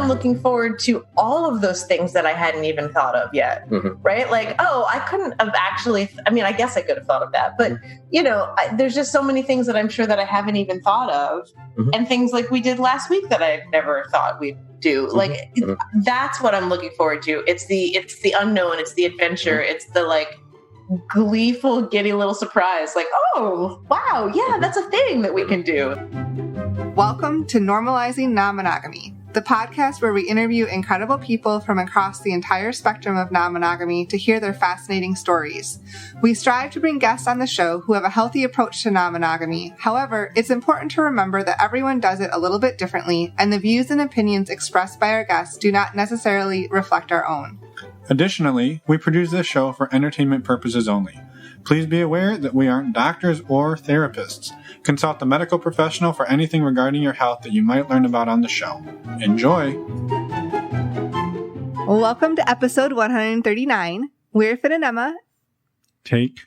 I'm looking forward to all of those things that I hadn't even thought of yet, right? Like, oh, I couldn't have actually, I guess I could have thought of that, but there's just so many things that I'm sure that I haven't even thought of, and things like we did last week that I never thought we'd do. Like, that's what I'm looking forward to. It's the unknown. It's the adventure. It's the like gleeful, giddy little surprise. Like, oh, wow. Yeah, that's a thing that we can do. Welcome to Normalizing Non-Monogamy, the podcast where we interview incredible people from across the entire spectrum of non-monogamy to hear their fascinating stories. We strive to bring guests on the show who have a healthy approach to non-monogamy. However, it's important to remember that everyone does it a little bit differently, and the views and opinions expressed by our guests do not necessarily reflect our own. Additionally, we produce this show for entertainment purposes only. Please be aware that we aren't doctors or therapists. Consult a medical professional for anything regarding your health that you might learn about on the show. Enjoy! Welcome to episode 139. We're Finn and Emma. Take,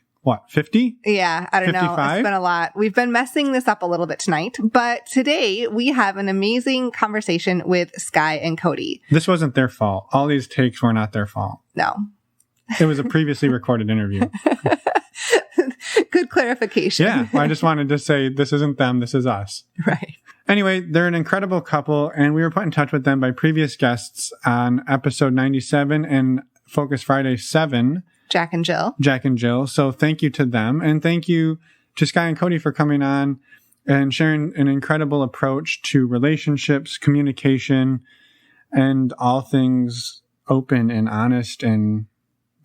50? Yeah, I don't 55? know. It's been a lot. We've been messing this up a little bit tonight, but today we have an amazing conversation with Sky and Kody. This wasn't their fault. All these takes were not their fault. No. It was a previously recorded interview. Good clarification. Yeah, I just wanted to say this isn't them, this is us. Right. Anyway, they're an incredible couple, and we were put in touch with them by previous guests on episode 97 and Focus Friday 7. Jack and Jill. So thank you to them, and thank you to Sky and Kody for coming on and sharing an incredible approach to relationships, communication, and all things open and honest and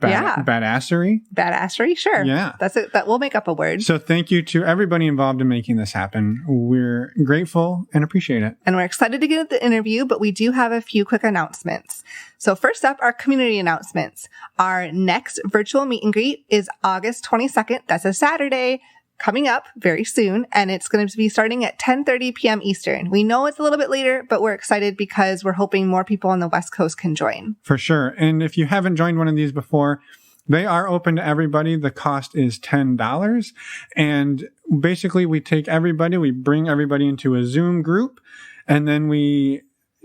badassery. Badassery, sure. Yeah. That's it. That will make up a word. So thank you to everybody involved in making this happen. We're grateful and appreciate it. And we're excited to get into the interview, but we do have a few quick announcements. So first up, our community announcements. Our next virtual meet and greet is August 22nd. That's a Saturday. Coming up very soon, and it's going to be starting at 10:30 p.m. Eastern. We know it's a little bit later, but we're excited because we're hoping more people on the West Coast can join. For sure. And if you haven't joined one of these before, they are open to everybody. The cost is $10. And basically, we take everybody, we bring everybody into a Zoom group, and then we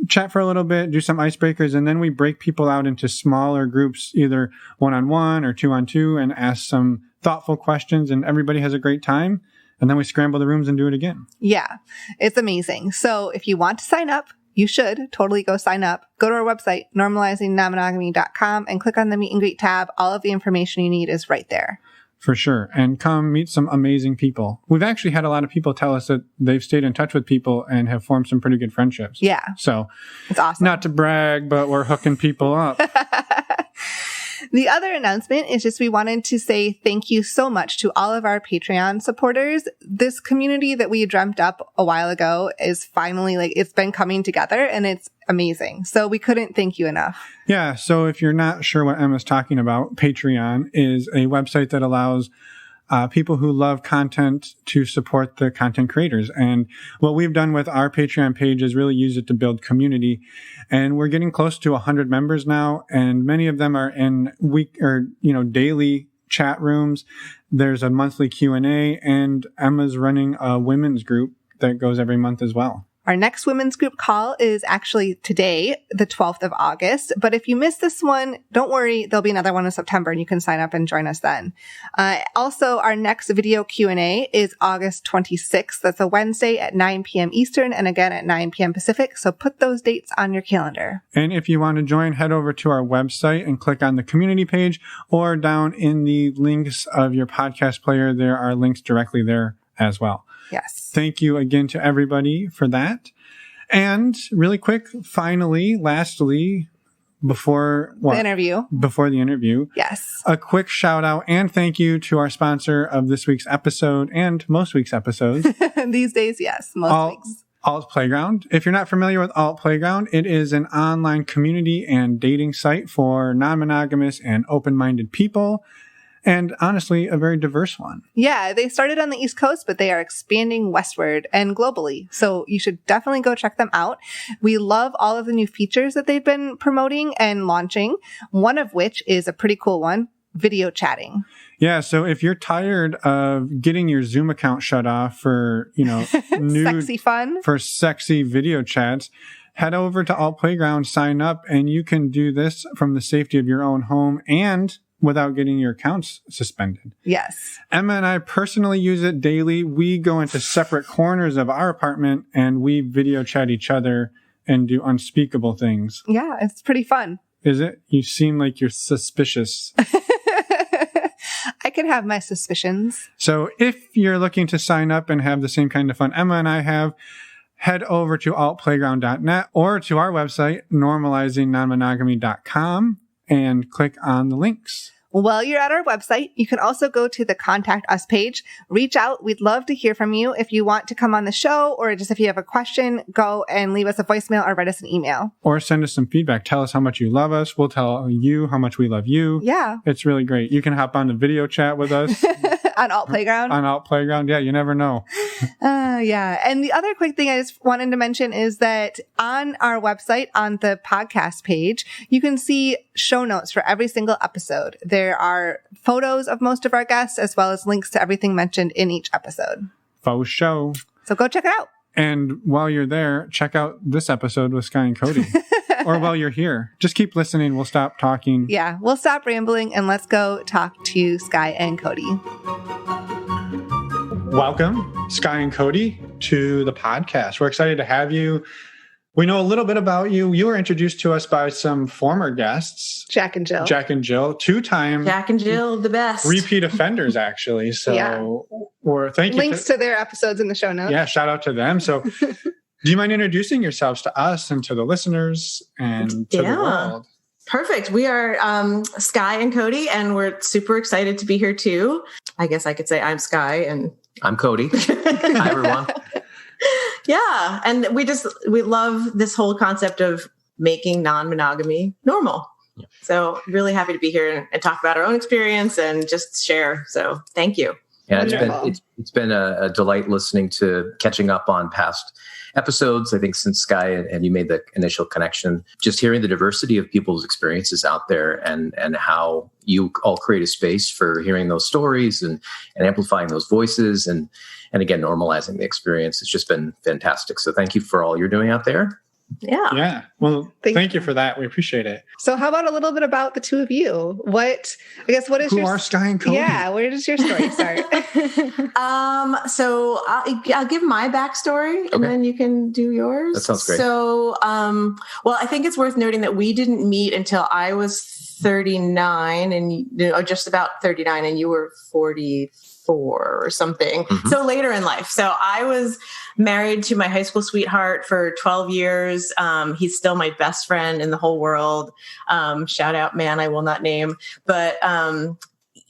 chat for a little bit, do some icebreakers, and then we break people out into smaller groups, either one-on-one or two-on-two, and ask some thoughtful questions, and everybody has a great time. And then we scramble the rooms and do it again. Yeah, it's amazing. So if you want to sign up, you should totally go sign up. Go to our website, normalizingnonmonogamy.com, and click on the meet and greet tab. All of the information you need is right there. For sure. And come meet some amazing people. We've actually had a lot of people tell us that they've stayed in touch with people and have formed some pretty good friendships. Yeah. So it's awesome. Not to brag, but we're hooking people up. The other announcement is just we wanted to say thank you so much to all of our Patreon supporters. This community that we dreamt up a while ago is finally it's been coming together, and it's amazing. So we couldn't thank you enough. Yeah. So if you're not sure what Emma's talking about, Patreon is a website that allows people who love content to support the content creators. And what we've done with our Patreon page is really use it to build community. And we're getting close to 100 members now. And many of them are in daily chat rooms. There's a monthly Q&A, and Emma's running a women's group that goes every month as well. Our next women's group call is actually today, the 12th of August. But if you missed this one, don't worry. There'll be another one in September, and you can sign up and join us then. Also, our next video Q&A is August 26th. That's a Wednesday at 9 p.m. Eastern and again at 9 p.m. Pacific. So put those dates on your calendar. And if you want to join, head over to our website and click on the community page, or down in the links of your podcast player. There are links directly there as well. Yes. Thank you again to everybody for that. And really quick, lastly, before the interview. Yes. A quick shout out and thank you to our sponsor of this week's episode and most weeks' episodes. These days, yes. Most weeks. Alt Playground. If you're not familiar with Alt Playground, it is an online community and dating site for non-monogamous and open-minded people. And honestly, a very diverse one. Yeah, they started on the East Coast, but they are expanding westward and globally. So you should definitely go check them out. We love all of the new features that they've been promoting and launching, one of which is a pretty cool one, video chatting. Yeah, so if you're tired of getting your Zoom account shut off for, sexy fun, for sexy video chats, head over to Alt Playground, sign up, and you can do this from the safety of your own home and without getting your accounts suspended. Yes. Emma and I personally use it daily. We go into separate corners of our apartment and we video chat each other and do unspeakable things. Yeah, it's pretty fun. Is it? You seem like you're suspicious. I can have my suspicions. So if you're looking to sign up and have the same kind of fun Emma and I have, head over to altplayground.net or to our website, normalizingnonmonogamy.com, and click on the links. While you're at our website, you can also go to the Contact Us page. Reach out. We'd love to hear from you. If you want to come on the show or just if you have a question, go and leave us a voicemail or write us an email. Or send us some feedback. Tell us how much you love us. We'll tell you how much we love you. Yeah. It's really great. You can hop on the video chat with us. On Alt Playground? On Alt Playground. Yeah, you never know. Yeah. And the other quick thing I just wanted to mention is that on our website, on the podcast page, you can see show notes for every single episode. There are photos of most of our guests as well as links to everything mentioned in each episode. Faux show. So go check it out. And while you're there, check out this episode with Sky and Kody. Or while you're here, just keep listening. We'll stop talking. Yeah, we'll stop rambling and let's go talk to Sky and Kody. Welcome, Sky and Kody, to the podcast. We're excited to have you. We know a little bit about you. You were introduced to us by some former guests. Jack and Jill. Two-time. Jack and Jill, the best. Repeat offenders, actually. So, Yeah. or thank you. Links to their episodes in the show notes. Yeah, shout out to them. So, do you mind introducing yourselves to us and to the listeners and to the world? Perfect. We are Sky and Kody, and we're super excited to be here too. I guess I could say I'm Sky and I'm Kody. Hi, everyone. Yeah. And we love this whole concept of making non-monogamy normal. Yeah. So really happy to be here and talk about our own experience and just share. So thank you. Yeah, it's been a delight listening to catching up on past episodes. I think since Sky and you made the initial connection, just hearing the diversity of people's experiences out there and how you all create a space for hearing those stories and amplifying those voices and again, normalizing the experience. It's just been fantastic. So thank you for all you're doing out there. Yeah. Yeah. Well, thank you for that. We appreciate it. So how about a little bit about the two of you? Who are Sky and Kody? Yeah. Where does your story start? So I'll give my backstory and then you can do yours. That sounds great. So, well, I think it's worth noting that we didn't meet until I was 39 and just about 39 and you were 44 or something. Mm-hmm. So later in life. So I was married to my high school sweetheart for 12 years. He's still my best friend in the whole world. Shout out, man, I will not name. But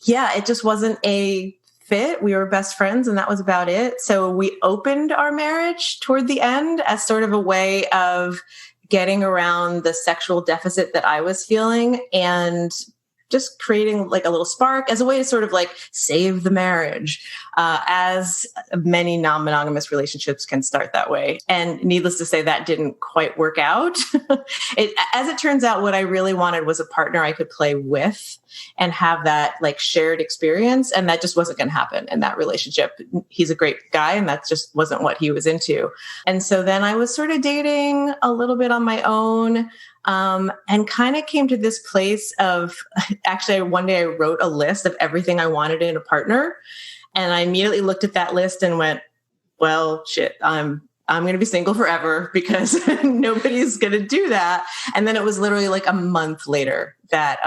yeah, it just wasn't a fit. We were best friends and that was about it. So we opened our marriage toward the end as sort of a way of getting around the sexual deficit that I was feeling and just creating like a little spark as a way to sort of like save the marriage, as many non-monogamous relationships can start that way. And needless to say, that didn't quite work out. As it turns out, what I really wanted was a partner I could play with and have that like shared experience. And that just wasn't going to happen in that relationship. He's a great guy and that just wasn't what he was into. And so then I was sort of dating a little bit on my own. And kind of came to this place of actually one day I wrote a list of everything I wanted in a partner. And I immediately looked at that list and went, well, shit, I'm going to be single forever because nobody's going to do that. And then it was literally like a month later that,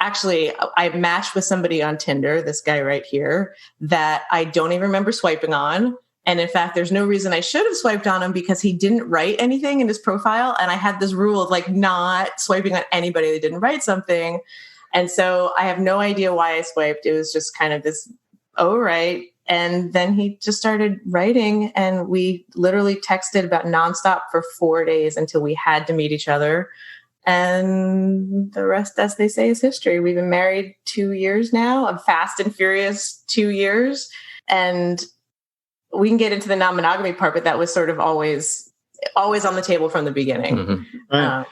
actually I matched with somebody on Tinder, this guy right here, that I don't even remember swiping on. And in fact, there's no reason I should have swiped on him because he didn't write anything in his profile. And I had this rule of like not swiping on anybody that didn't write something. And so I have no idea why I swiped. It was just kind of this, oh, right. And then he just started writing and we literally texted about nonstop for 4 days until we had to meet each other. And the rest, as they say, is history. We've been married 2 years now, a fast and furious 2 years. And we can get into the non-monogamy part, but that was sort of always on the table from the beginning. Mm-hmm. Right.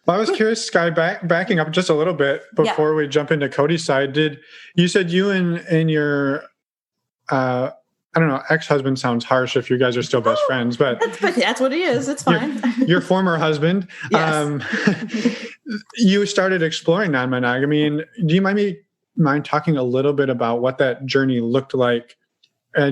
Well, I was curious, Sky, backing up just a little bit before we jump into Kody's side. You said you and your, I don't know, ex-husband sounds harsh if you guys are still best friends, but that's what it is. It's fine. your former husband. Yes. You started exploring non-monogamy, and do you mind talking a little bit about what that journey looked like?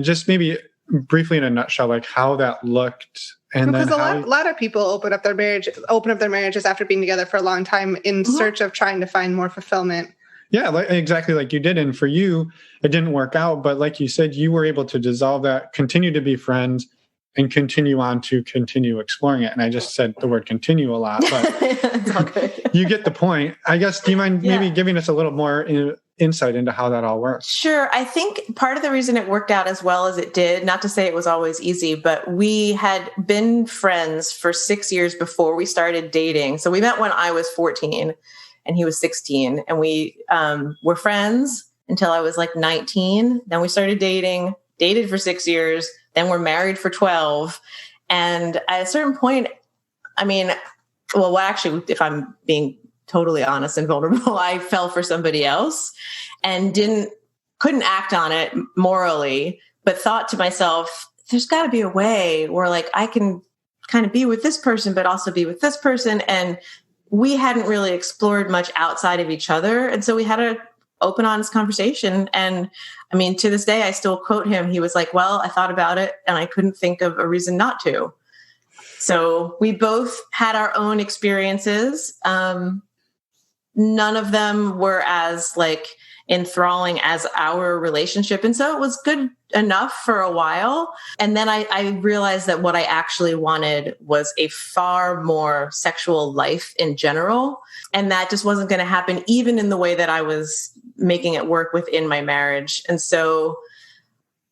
Just maybe briefly in a nutshell, like how that looked. And because then a lot of people open up their marriages after being together for a long time in search of trying to find more fulfillment. Yeah, exactly like you did. And for you, it didn't work out. But like you said, you were able to dissolve that, continue to be friends, and continue exploring it. And I just said the word continue a lot, but It's all good. you get the point. I guess, do you mind maybe giving us a little more insight into how that all works? Sure. I think part of the reason it worked out as well as it did, not to say it was always easy, but we had been friends for 6 years before we started dating. So we met when I was 14 and he was 16, and we were friends until I was like 19. Then we started dated for 6 years. Then we're married for 12. And at a certain point, actually, if I'm being totally honest and vulnerable, I fell for somebody else and couldn't act on it morally, but thought to myself, there's got to be a way where like I can kind of be with this person, but also be with this person. And we hadn't really explored much outside of each other. And so we had an open, honest conversation. And I mean, to this day, I still quote him. He was like, well, I thought about it and I couldn't think of a reason not to. So we both had our own experiences. None of them were as like enthralling as our relationship. And so it was good enough for a while. And then I realized that what I actually wanted was a far more sexual life in general. And that just wasn't going to happen even in the way that I was making it work within my marriage. And so,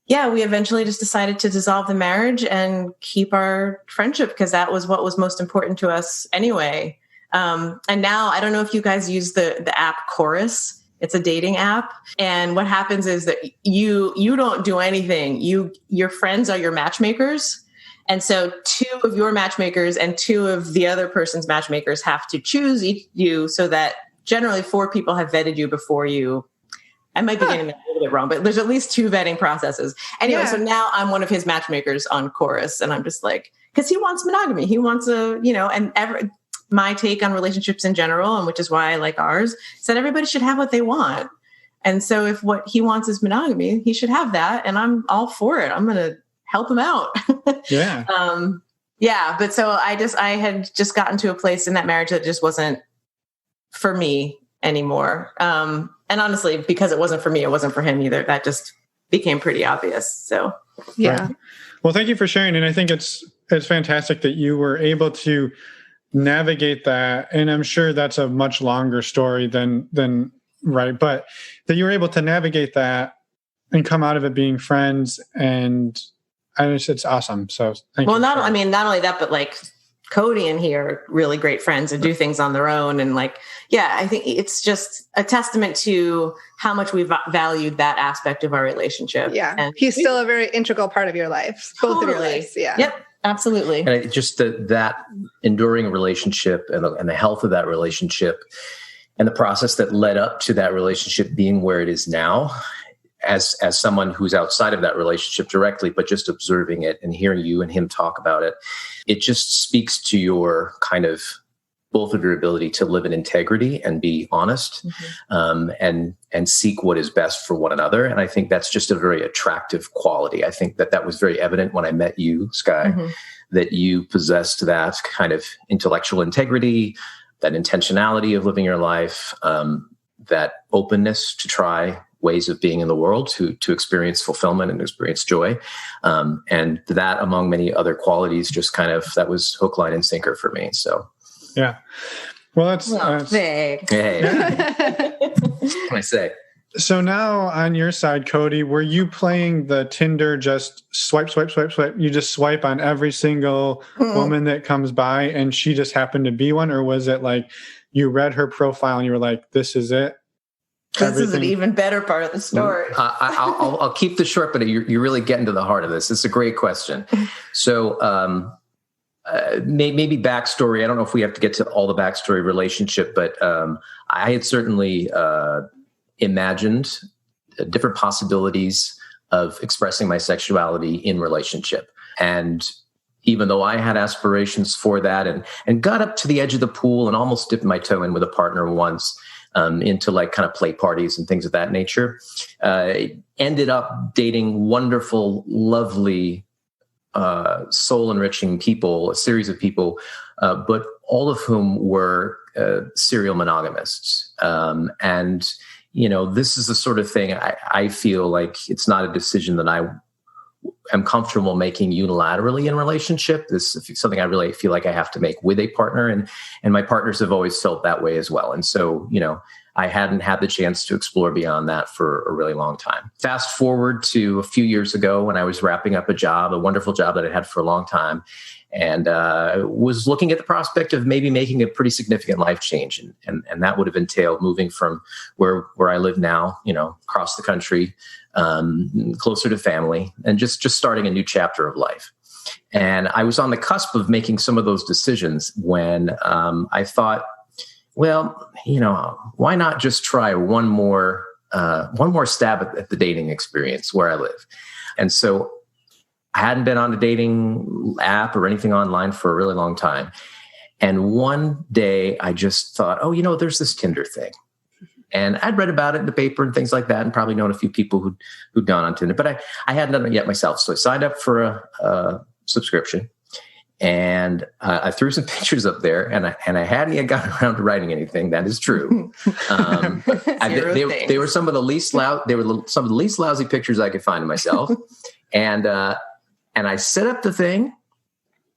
yeah, we eventually just decided to dissolve the marriage and keep our friendship because that was what was most important to us anyway. And now I don't know if you guys use the app Chorus. It's a dating app. And what happens is that you don't do anything. Your friends are your matchmakers. And so 2 of your matchmakers and 2 of the other person's matchmakers have to choose you so that generally 4 people have vetted you before you. I might be getting that a little bit wrong, but there's at least 2 vetting processes. Anyway, So now I'm one of his matchmakers on Chorus. And I'm just like, because he wants monogamy. He wants my take on relationships in general, and which is why I like ours, said everybody should have what they want. And so if what he wants is monogamy, he should have that. And I'm all for it. I'm going to help him out. Yeah. But so I had just gotten to a place in that marriage that just wasn't for me anymore. And honestly, because it wasn't for me, it wasn't for him either. That just became pretty obvious. So, yeah. Right. Well, thank you for sharing. And I think it's fantastic that you were able to navigate that. And I'm sure that's a much longer story than right. But that you were able to navigate that and come out of it being friends. And it's awesome. So thank you. Well, not only that, but like Kody and he are really great friends and do things on their own. And like, yeah, I think it's just a testament to how much we've valued that aspect of our relationship. Yeah. And he's still a very integral part of your life. Both of your lives. Yeah. Yep. Absolutely. And just that enduring relationship and the health of that relationship and the process that led up to that relationship being where it is now, as someone who's outside of that relationship directly, but just observing it and hearing you and him talk about it, it just speaks to your kind of both of your ability to live in integrity and be honest, and seek what is best for one another. And I think that's just a very attractive quality. I think that was very evident when I met you, Sky, that you possessed that kind of intellectual integrity, that intentionality of living your life, that openness to try ways of being in the world, to experience fulfillment and experience joy. And that, among many other qualities, just kind of, that was hook, line, and sinker for me. So. Yeah. Well, that's thanks. Hey. What can I say? So now on your side, Kody, were you playing the Tinder just swipe? You just swipe on every single woman that comes by and she just happened to be one? Or was it like you read her profile and you were like, this is it? This is an even better part of the story. I'll keep this short, but you're really getting to the heart of this. It's a great question. So, maybe backstory. I don't know if we have to get to all the backstory relationship, but I had certainly imagined different possibilities of expressing my sexuality in relationship. And even though I had aspirations for that and got up to the edge of the pool and almost dipped my toe in with a partner once, into like kind of play parties and things of that nature. Ended up dating wonderful, lovely, soul-enriching people, a series of people, but all of whom were serial monogamists. And, this is the sort of thing I feel like it's not a decision that I am comfortable making unilaterally in a relationship. This is something I really feel like I have to make with a partner, and my partners have always felt that way as well. And so, I hadn't had the chance to explore beyond that for a really long time. Fast forward to a few years ago when I was wrapping up a wonderful job that I had for a long time, and was looking at the prospect of maybe making a pretty significant life change. And that would have entailed moving from where I live now, across the country, closer to family, and just starting a new chapter of life. And I was on the cusp of making some of those decisions when I thought, well, why not just try one more stab at the dating experience where I live? And so I hadn't been on a dating app or anything online for a really long time. And one day I just thought, there's this Tinder thing. And I'd read about it in the paper and things like that, and probably known a few people who'd gone on Tinder, but I hadn't done it yet myself. So I signed up for a subscription, and I threw some pictures up there, and I hadn't yet gotten around to writing anything. That is true. They were some of the least lousy pictures I could find of myself, and I set up the thing.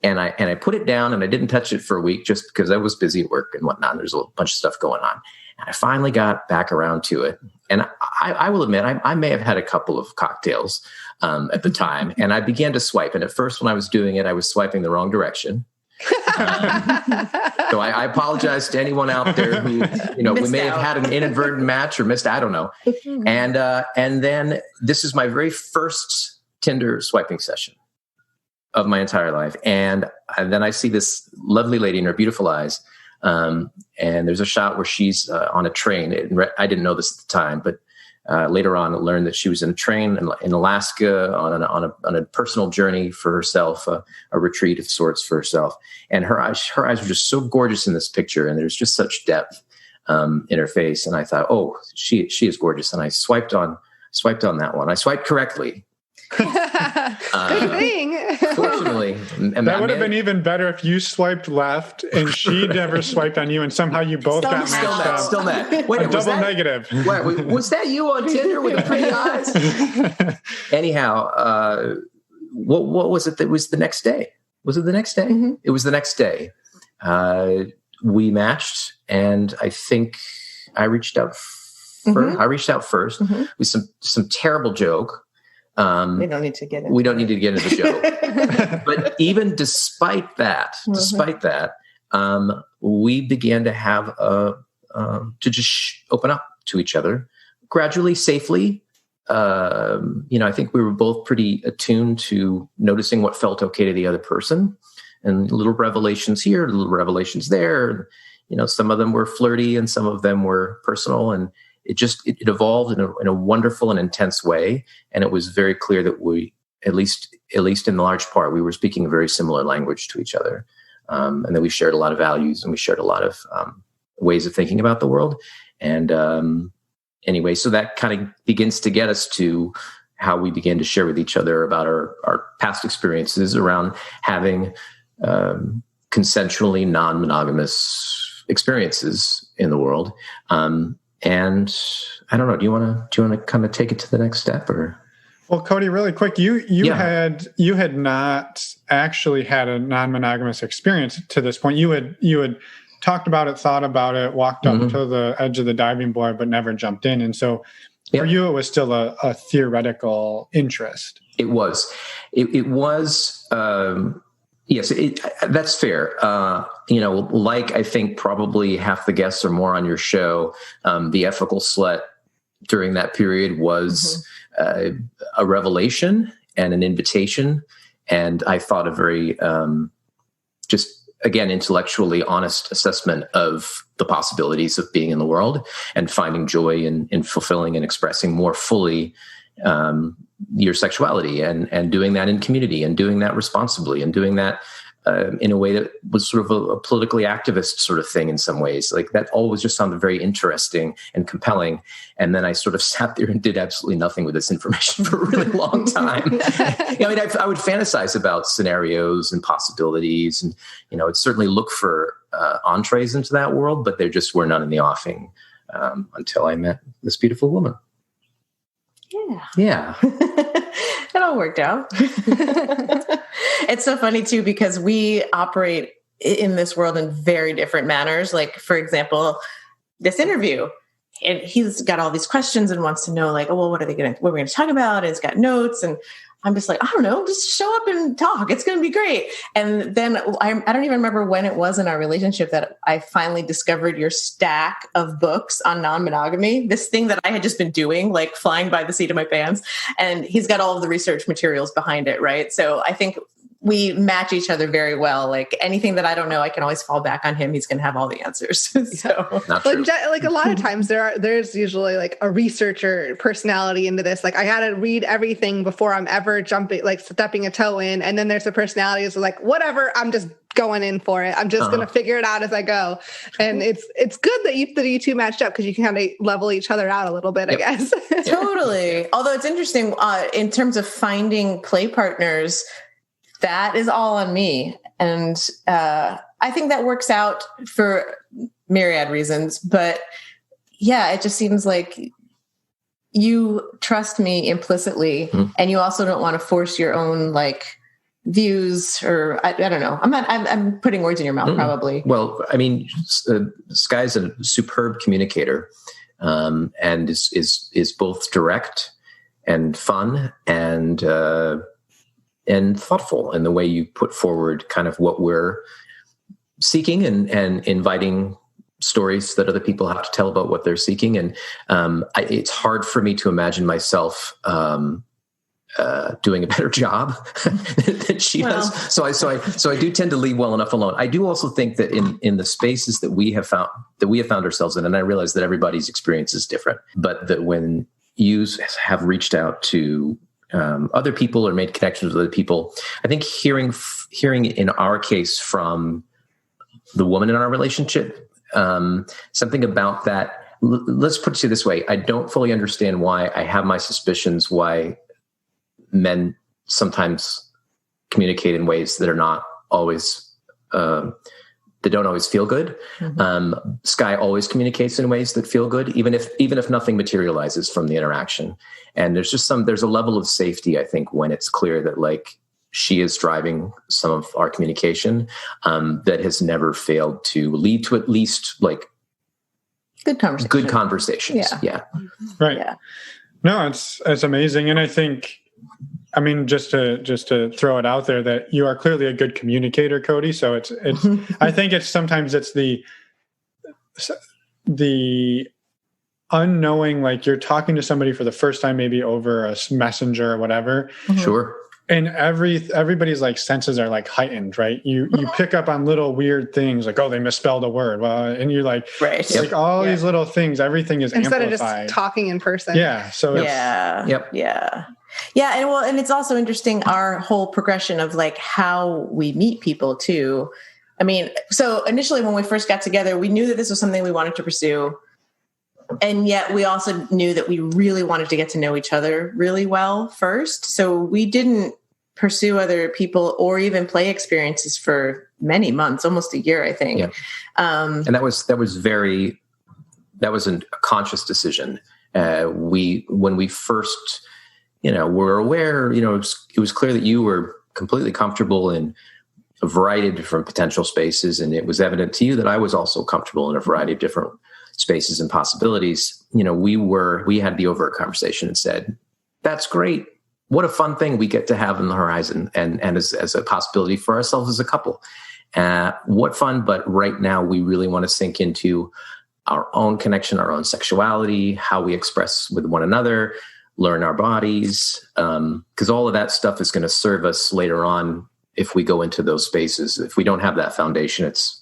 And I put it down, and I didn't touch it for a week just because I was busy at work and whatnot. There's a bunch of stuff going on. And I finally got back around to it. And I will admit, I may have had a couple of cocktails at the time. And I began to swipe. And at first, when I was doing it, I was swiping the wrong direction. So I apologize to anyone out there who, we may have had an inadvertent match or missed, I don't know. And then this is my very first Tinder swiping session of my entire life. And then I see this lovely lady in her beautiful eyes. And there's a shot where she's on a train. I didn't know this at the time, but later on I learned that she was in a train in Alaska on a personal journey for herself, a retreat of sorts for herself. And her eyes were just so gorgeous in this picture. And there's just such depth in her face. And I thought, oh, she is gorgeous. And I swiped on that one. I swiped correctly. Good thing. Fortunately, and that would have been even better if you swiped left and she never swiped on you, and somehow you both got matched up. Still met. Wait, double negative. Wait, was that you on Tinder with the pretty eyes? Anyhow, what was it that was the next day? Was it the next day? Mm-hmm. It was the next day. We matched, and I think I reached out first. Mm-hmm. I reached out first with some terrible joke. We don't need to get into the joke. But even despite that, we began to have to just open up to each other gradually, safely. I think we were both pretty attuned to noticing what felt okay to the other person, and little revelations here, little revelations there. Some of them were flirty and some of them were personal, and it evolved in a wonderful and intense way. And it was very clear that we, at least in large part, we were speaking a very similar language to each other. And that we shared a lot of values, and we shared a lot of ways of thinking about the world. And anyway, so that kind of begins to get us to how we began to share with each other about our past experiences around having consensually non-monogamous experiences in the world. And I don't know. Do you want to kind of take it to the next step, or? Well, Kody, really quick, you had not actually had a non-monogamous experience to this point. You had talked about it, thought about it, walked up to the edge of the diving board, but never jumped in. And so for you, it was still a theoretical interest. It was. It was. Yes, that's fair. Like I think probably half the guests or more on your show, the Ethical Slut during that period was a revelation and an invitation. And I thought a very, just again, intellectually honest assessment of the possibilities of being in the world and finding joy in fulfilling and expressing more fully your sexuality and doing that in community and doing that responsibly and doing that in a way that was sort of a politically activist sort of thing in some ways. Like that always just sounded very interesting and compelling. And then I sort of sat there and did absolutely nothing with this information for a really long time. I would fantasize about scenarios and possibilities and, I'd certainly look for entrees into that world, but there just were none in the offing until I met this beautiful woman. Yeah. It all worked out. It's so funny too, because we operate in this world in very different manners. Like, for example, this interview, and he's got all these questions and wants to know, like, oh, well, what are we going to talk about? And he's got notes, and I'm just like, I don't know, just show up and talk. It's going to be great. And then I don't even remember when it was in our relationship that I finally discovered your stack of books on non-monogamy, this thing that I had just been doing, like flying by the seat of my pants. And he's got all of the research materials behind it, right? So I think we match each other very well. Like anything that I don't know, I can always fall back on him. He's going to have all the answers. So, like a lot of times there's usually like a researcher personality into this. Like I got to read everything before I'm ever stepping a toe in. And then there's a personality that's like, whatever, I'm just going in for it. I'm just going to figure it out as I go. And it's good that you two matched up because you can kind of level each other out a little bit, I guess. Totally. Although it's interesting in terms of finding play partners, that is all on me. And I think that works out for myriad reasons. But yeah, it just seems like you trust me implicitly, and you also don't want to force your own views, or I don't know. I'm putting words in your mouth, probably. Well, I mean, Sky's a superb communicator, and is both direct and fun and thoughtful in the way you put forward kind of what we're seeking and inviting stories that other people have to tell about what they're seeking. And it's hard for me to imagine myself doing a better job than she does. So I do tend to leave well enough alone. I do also think that in the spaces that we have found ourselves in, and I realize that everybody's experience is different, but that when you have reached out to other people or made connections with other people, I think hearing in our case from the woman in our relationship, something about that. Let's put it this way. I don't fully understand why. I have my suspicions why men sometimes communicate in ways that are not always, that don't always feel good. Sky always communicates in ways that feel good, even if nothing materializes from the interaction. And there's a level of safety, I think, when it's clear that she is driving some of our communication, that has never failed to lead to at least good conversations. Yeah. Right. Yeah. No, it's amazing. And I think, just to throw it out there that you are clearly a good communicator, Kody. So it's I think sometimes it's the unknowing, you're talking to somebody for the first time, maybe over a messenger or whatever. Sure. And everybody's senses are heightened, right? You pick up on little weird things oh, they misspelled a word. Well, and you're right. These little things, everything is instead amplified. Of just talking in person. Yeah. So Yeah. And it's also interesting, our whole progression of how we meet people too. So initially when we first got together, we knew that this was something we wanted to pursue. And yet we also knew that we really wanted to get to know each other really well first. So we didn't pursue other people or even play experiences for many months, almost a year, I think. Yeah. And that was a conscious decision. When we first, were aware, it was clear that you were completely comfortable in a variety of different potential spaces. And it was evident to you that I was also comfortable in a variety of different spaces and possibilities. We had the overt conversation and said, that's great. What a fun thing we get to have in the horizon and as a possibility for ourselves as a couple. What fun. But right now we really want to sink into our own connection, our own sexuality, how we express with one another, learn our bodies. Because all of that stuff is going to serve us later on if we go into those spaces. If we don't have that foundation, it's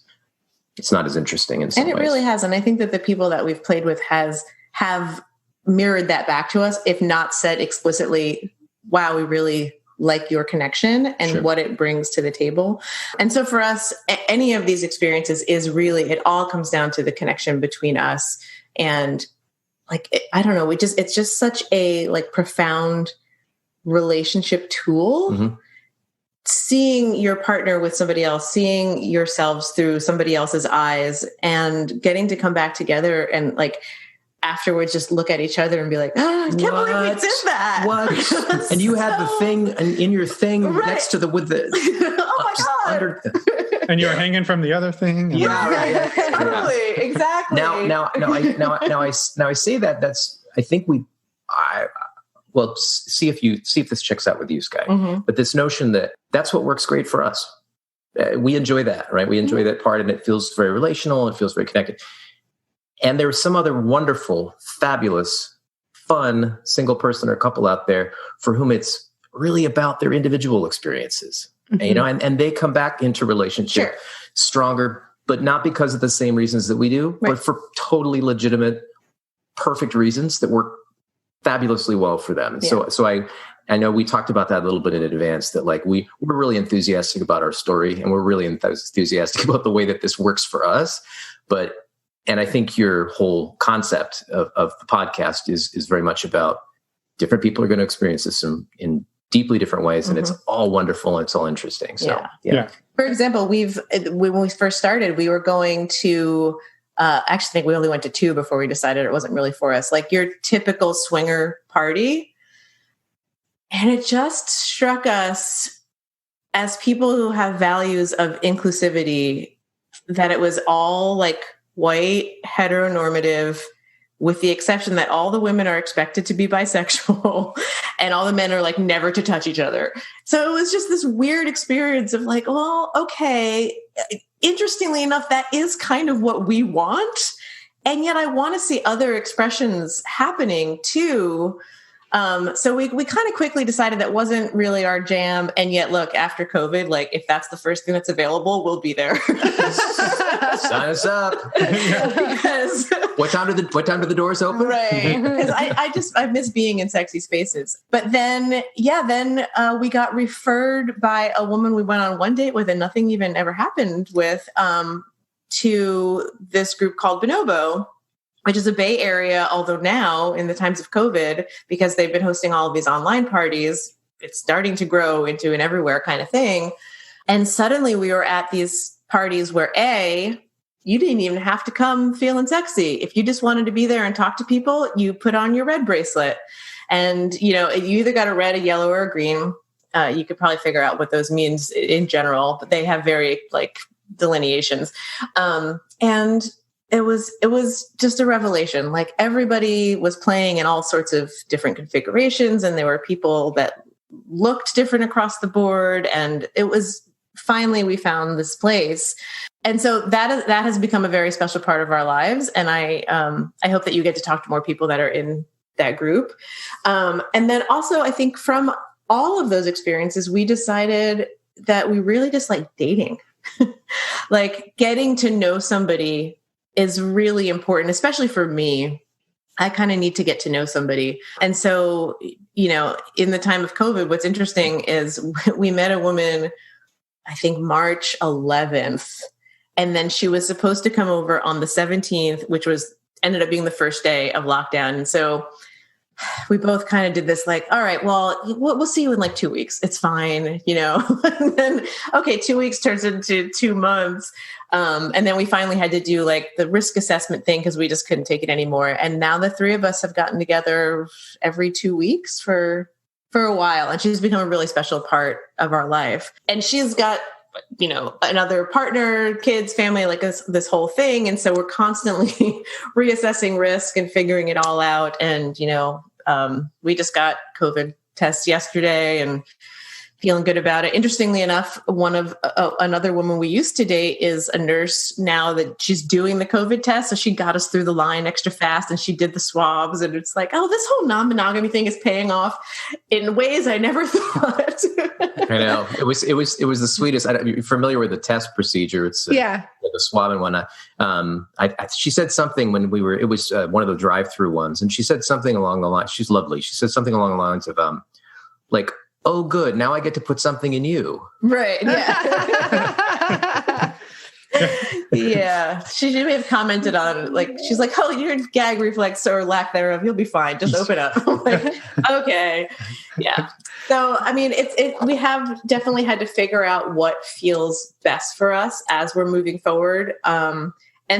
not as interesting in some ways. And it really has. And I think that the people that we've played with have mirrored that back to us, if not said explicitly, wow, we really like your connection and what it brings to the table. And so for us, any of these experiences is really, it all comes down to the connection between us. And like, I don't know, it's just such a like profound relationship tool. Seeing your partner with somebody else, seeing yourselves through somebody else's eyes, and getting to come back together and like afterwards just look at each other and be like, I can't believe we did that. What? And you had the thing in your thing next to with the oh my God. And you were hanging from the other thing. Totally. Exactly. Now I say that well, see if this checks out with you, Sky. But this notion that's what works great for us. We enjoy that, right? We enjoy that part, and it feels very relational. It feels very connected. And there's some other wonderful, fabulous, fun single person or couple out there for whom it's really about their individual experiences, and they come back into relationship stronger, but not because of the same reasons that we do, but for totally legitimate, perfect reasons that work fabulously well for them. And so I know we talked about that a little bit in advance, that like we're really enthusiastic about our story, and we're really enthusiastic about the way that this works for us. And I think your whole concept of the podcast is very much about different people are going to experience this in deeply different ways, and it's all wonderful and it's all interesting. So, yeah. For example, when we first started, we were going to, actually, I think we only went to 2 before we decided it wasn't really for us, like your typical swinger party. And it just struck us as people who have values of inclusivity that it was all like white, heteronormative, with the exception that all the women are expected to be bisexual and all the men are like never to touch each other. So it was just this weird experience of like, well, okay, interestingly enough, that is kind of what we want. And yet I want to see other expressions happening too. So we kind of quickly decided that wasn't really our jam. And yet, look, after COVID, like if that's the first thing that's available, we'll be there. Sign us up. Because, what time do the doors open? Right. Because I miss being in sexy spaces. But then we got referred by a woman we went on one date with and nothing even ever happened with, to this group called Bonobo, which is a Bay Area, although now in the times of COVID, because they've been hosting all of these online parties, it's starting to grow into an everywhere kind of thing. And suddenly we were at these parties where you didn't even have to come feeling sexy. If you just wanted to be there and talk to people, you put on your red bracelet. And, you either got a red, a yellow, or a green. You could probably figure out what those means in general, but they have very like delineations. And it was just a revelation. Like everybody was playing in all sorts of different configurations, and there were people that looked different across the board. And it was finally, we found this place. And so that has become a very special part of our lives. And I hope that you get to talk to more people that are in that group. And then also I think from all of those experiences, we decided that we really just like dating, like getting to know somebody is really important, especially for me. I kind of need to get to know somebody. And so, in the time of COVID, what's interesting is we met a woman, I think March 11th, and then she was supposed to come over on the 17th, which ended up being the first day of lockdown. And so we both kind of did this like, all right, well, we'll see you in like 2 weeks. It's fine, and then, okay, 2 weeks turns into 2 months. And then we finally had to do like the risk assessment thing because we just couldn't take it anymore. And now the 3 of us have gotten together every 2 weeks for a while. And she's become a really special part of our life. And she's got, another partner, kids, family, like this whole thing. And so we're constantly reassessing risk and figuring it all out. And, we just got COVID tests yesterday, and feeling good about it. Interestingly enough, another woman we used to date is a nurse now that she's doing the COVID test. So she got us through the line extra fast and she did the swabs. And it's like, oh, this whole non-monogamy thing is paying off in ways I never thought. I know. It was the sweetest. You're familiar with the test procedure. It's the swab and whatnot. She said something when it was one of the drive-through ones. And she said something along the line. She's lovely. She said something along the lines of, like, oh, good. Now I get to put something in you. Right. Yeah. Yeah. She may have commented on, like, she's like, oh, your gag reflex or lack thereof, you'll be fine. Just open up. I'm like, okay. Yeah. So, I mean, we have definitely had to figure out what feels best for us as we're moving forward. And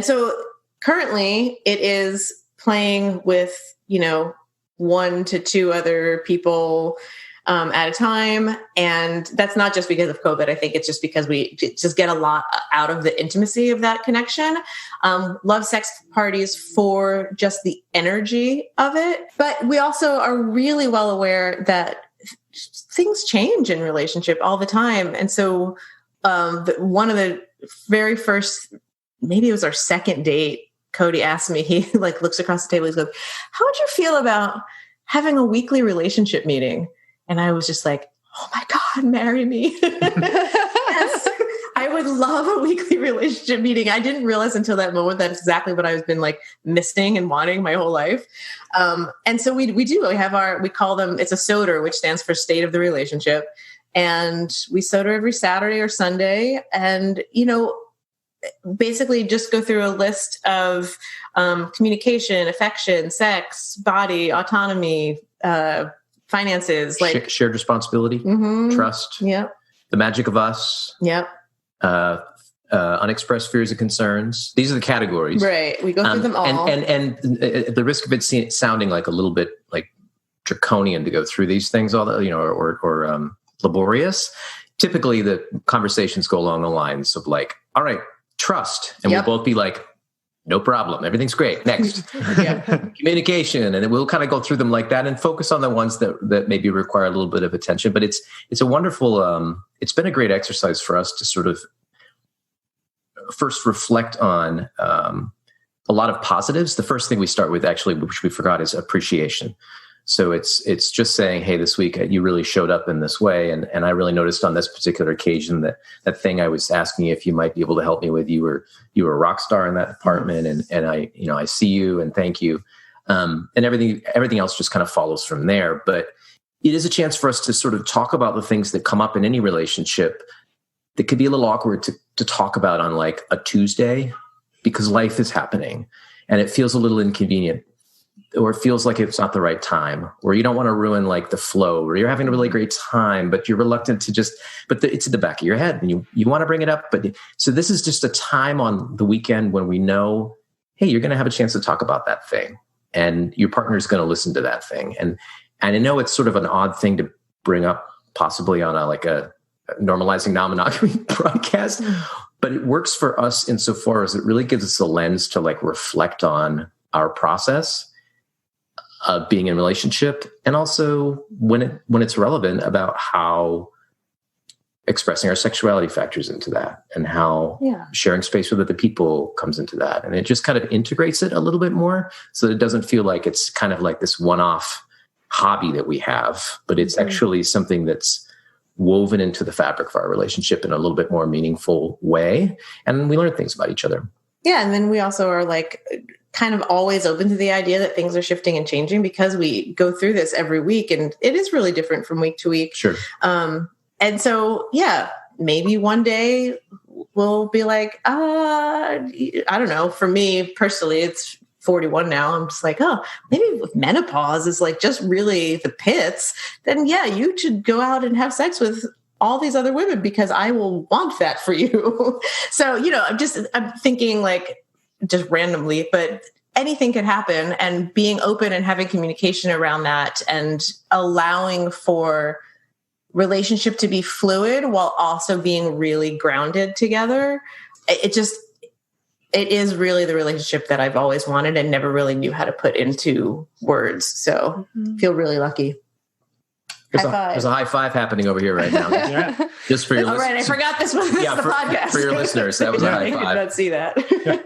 so currently it is playing with, 1 to 2 other people at a time. And that's not just because of COVID. I think it's just because we just get a lot out of the intimacy of that connection. Love sex parties for just the energy of it. But we also are really well aware that things change in relationship all the time. And so one of the very first, maybe it was our second date, Kody asked me, he like looks across the table, he goes, how would you feel about having a weekly relationship meeting? And I was just like, oh my God, marry me. Yes, I would love a weekly relationship meeting. I didn't realize until that moment that's exactly what I've been like missing and wanting my whole life. And so we call them, it's a SODR, which stands for state of the relationship. And we SODR every Saturday or Sunday. And, basically just go through a list of communication, affection, sex, body, autonomy, finances, like shared responsibility, trust, the magic of us, unexpressed fears and concerns. These are the categories, right? We go through them all, and at the risk of it sounding like a little bit like draconian to go through these things, or laborious. Typically, the conversations go along the lines of like, "All right, trust," and we'll both be like, no problem. Everything's great. Next. Communication. And then we'll kind of go through them like that and focus on the ones that maybe require a little bit of attention. But it's a wonderful, it's been a great exercise for us to sort of first reflect on a lot of positives. The first thing we start with, actually, which we forgot, is appreciation. So it's just saying, hey, this week you really showed up in this way. And I really noticed on this particular occasion that thing I was asking if you might be able to help me with, you were a rock star in that department. And I see you and thank you. And everything else just kind of follows from there. But it is a chance for us to sort of talk about the things that come up in any relationship that could be a little awkward to talk about on like a Tuesday, because life is happening and it feels a little inconvenient, or it feels like it's not the right time, or you don't want to ruin like the flow, or you're having a really great time, but you're reluctant to it's in the back of your head and you want to bring it up. But so this is just a time on the weekend when we know, hey, you're going to have a chance to talk about that thing and your partner is going to listen to that thing. And I know it's sort of an odd thing to bring up possibly on a normalizing non-monogamy broadcast, but it works for us insofar as it really gives us a lens to like reflect on our process of being in a relationship, and also when it's relevant about how expressing our sexuality factors into that, and how sharing space with other people comes into that. And it just kind of integrates it a little bit more so that it doesn't feel like it's kind of like this one-off hobby that we have, but it's actually something that's woven into the fabric of our relationship in a little bit more meaningful way. And we learn things about each other. Yeah. And then we also are like kind of always open to the idea that things are shifting and changing, because we go through this every week and it is really different from week to week. Sure. And so, maybe one day we'll be like, I don't know. For me personally, it's 41 now. I'm just like, oh, maybe if menopause is like just really the pits, then you should go out and have sex with all these other women because I will want that for you. So, I'm thinking like, just randomly, but anything could happen, and being open and having communication around that and allowing for relationship to be fluid while also being really grounded together. It is really the relationship that I've always wanted and never really knew how to put into words. So feel really lucky. There's a high five happening over here right now. Yeah. Just for your listeners. All right, I forgot this was the podcast. For your listeners, that was a high five. I did not see that. Yeah.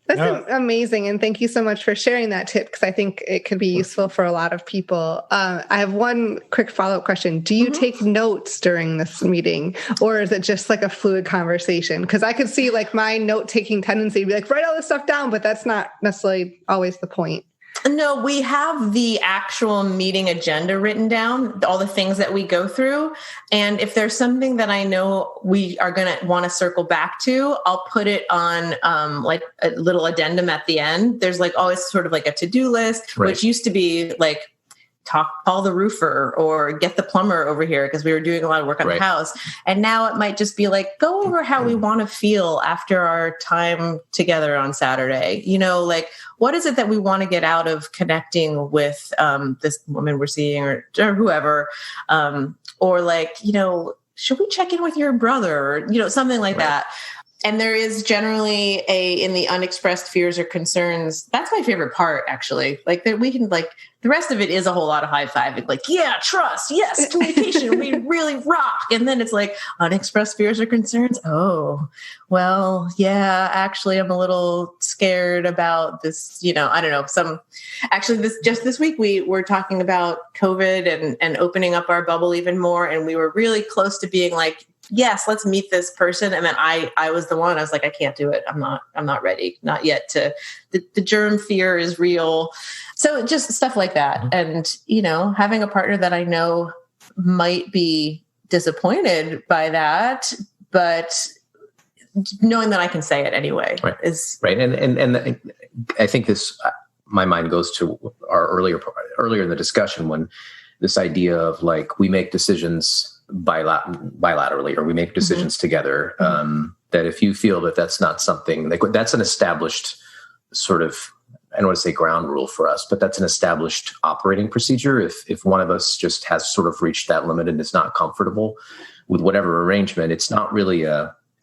That's amazing. And thank you so much for sharing that tip, because I think it could be useful for a lot of people. I have one quick follow-up question. Do you take notes during this meeting, or is it just like a fluid conversation? Because I could see like my note-taking tendency to be like, write all this stuff down, but that's not necessarily always the point. No, we have the actual meeting agenda written down, all the things that we go through. And if there's something that I know we are going to want to circle back to, I'll put it on like a little addendum at the end. There's like always sort of like a to-do list, which used to be like call the roofer or get the plumber over here, because we were doing a lot of work on the house. And now it might just be like, go over how we want to feel after our time together on Saturday. You know, like, what is it that we want to get out of connecting with this woman we're seeing or whoever? Or like, you know, should we check in with your brother? Or, you know, something like that. And there is generally in the unexpressed fears or concerns. That's my favorite part, actually. Like that we can like, the rest of it is a whole lot of high-fiving, like, yeah, trust, yes, communication, we really rock. And then it's like, unexpressed fears or concerns. Oh, well, yeah, actually, I'm a little scared about this, you know, I don't know. This week, we were talking about COVID and opening up our bubble even more. And we were really close to being like, yes, let's meet this person. And then I was the one, I was like, I can't do it. I'm not ready, not yet the germ fear is real. So just stuff like that. And, you know, having a partner that I know might be disappointed by that, but knowing that I can say it anyway is right. And I think this, my mind goes to our earlier in the discussion, when this idea of like, we make decisions bilaterally, or we make decisions together, that if you feel that that's not something like, that's an established sort of, I don't want to say ground rule for us, but that's an established operating procedure. If one of us just has sort of reached that limit and is not comfortable with whatever arrangement, it's not really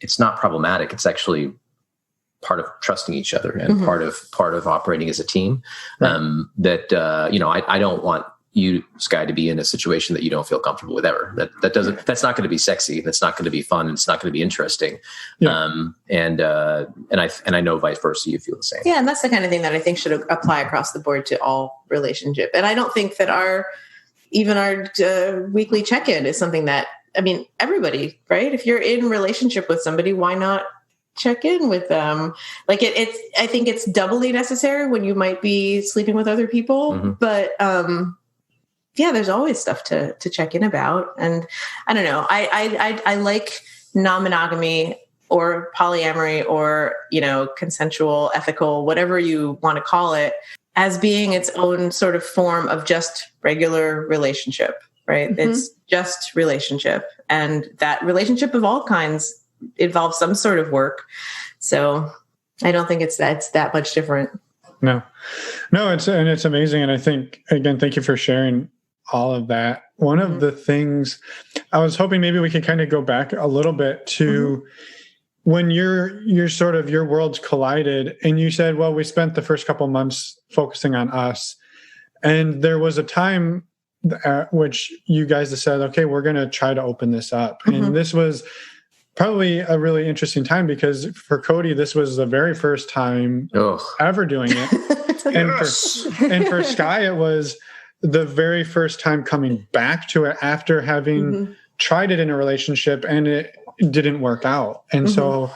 it's not problematic. It's actually part of trusting each other and part of operating as a team. That you know, I don't want you, Sky, to be in a situation that you don't feel comfortable with ever. That's not going to be sexy. That's not going to be fun. It's not going to be interesting. Yeah. And I know vice versa, you feel the same. Yeah. And that's the kind of thing that I think should apply across the board to all relationship. And I don't think that our weekly check-in is something that, I mean, everybody, right? If you're in relationship with somebody, why not check in with them? Like I think it's doubly necessary when you might be sleeping with other people, but, yeah, there's always stuff to check in about. And I don't know, I like non-monogamy or polyamory or, you know, consensual, ethical, whatever you want to call it, as being its own sort of form of just regular relationship, right? It's just relationship. And that relationship of all kinds involves some sort of work. So I don't think it's that much different. No, it's amazing. And I think, again, thank you for sharing all of that. One of the things I was hoping maybe we could kind of go back a little bit to when your sort of your worlds collided, and you said, well, we spent the first couple months focusing on us. And there was a time at which you guys said, okay, we're going to try to open this up. And this was probably a really interesting time, because for Kody, this was the very first time ever doing it. And for Sky, it was the very first time coming back to it after having tried it in a relationship and it didn't work out. And so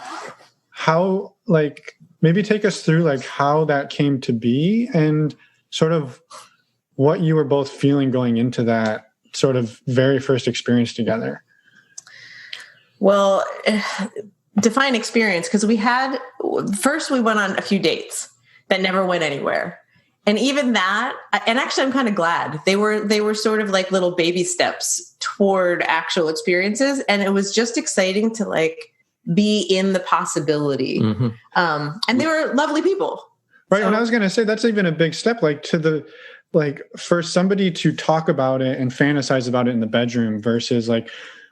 how, like, maybe take us through like how that came to be and sort of what you were both feeling going into that sort of very first experience together. Well, define experience, because we went on a few dates that never went anywhere. And even that, and actually I'm kind of glad they were sort of like little baby steps toward actual experiences. And it was just exciting to like be in the possibility. And they were lovely people. Right. So, and I was going to say, that's even a big step, like for somebody to talk about it and fantasize about it in the bedroom versus like,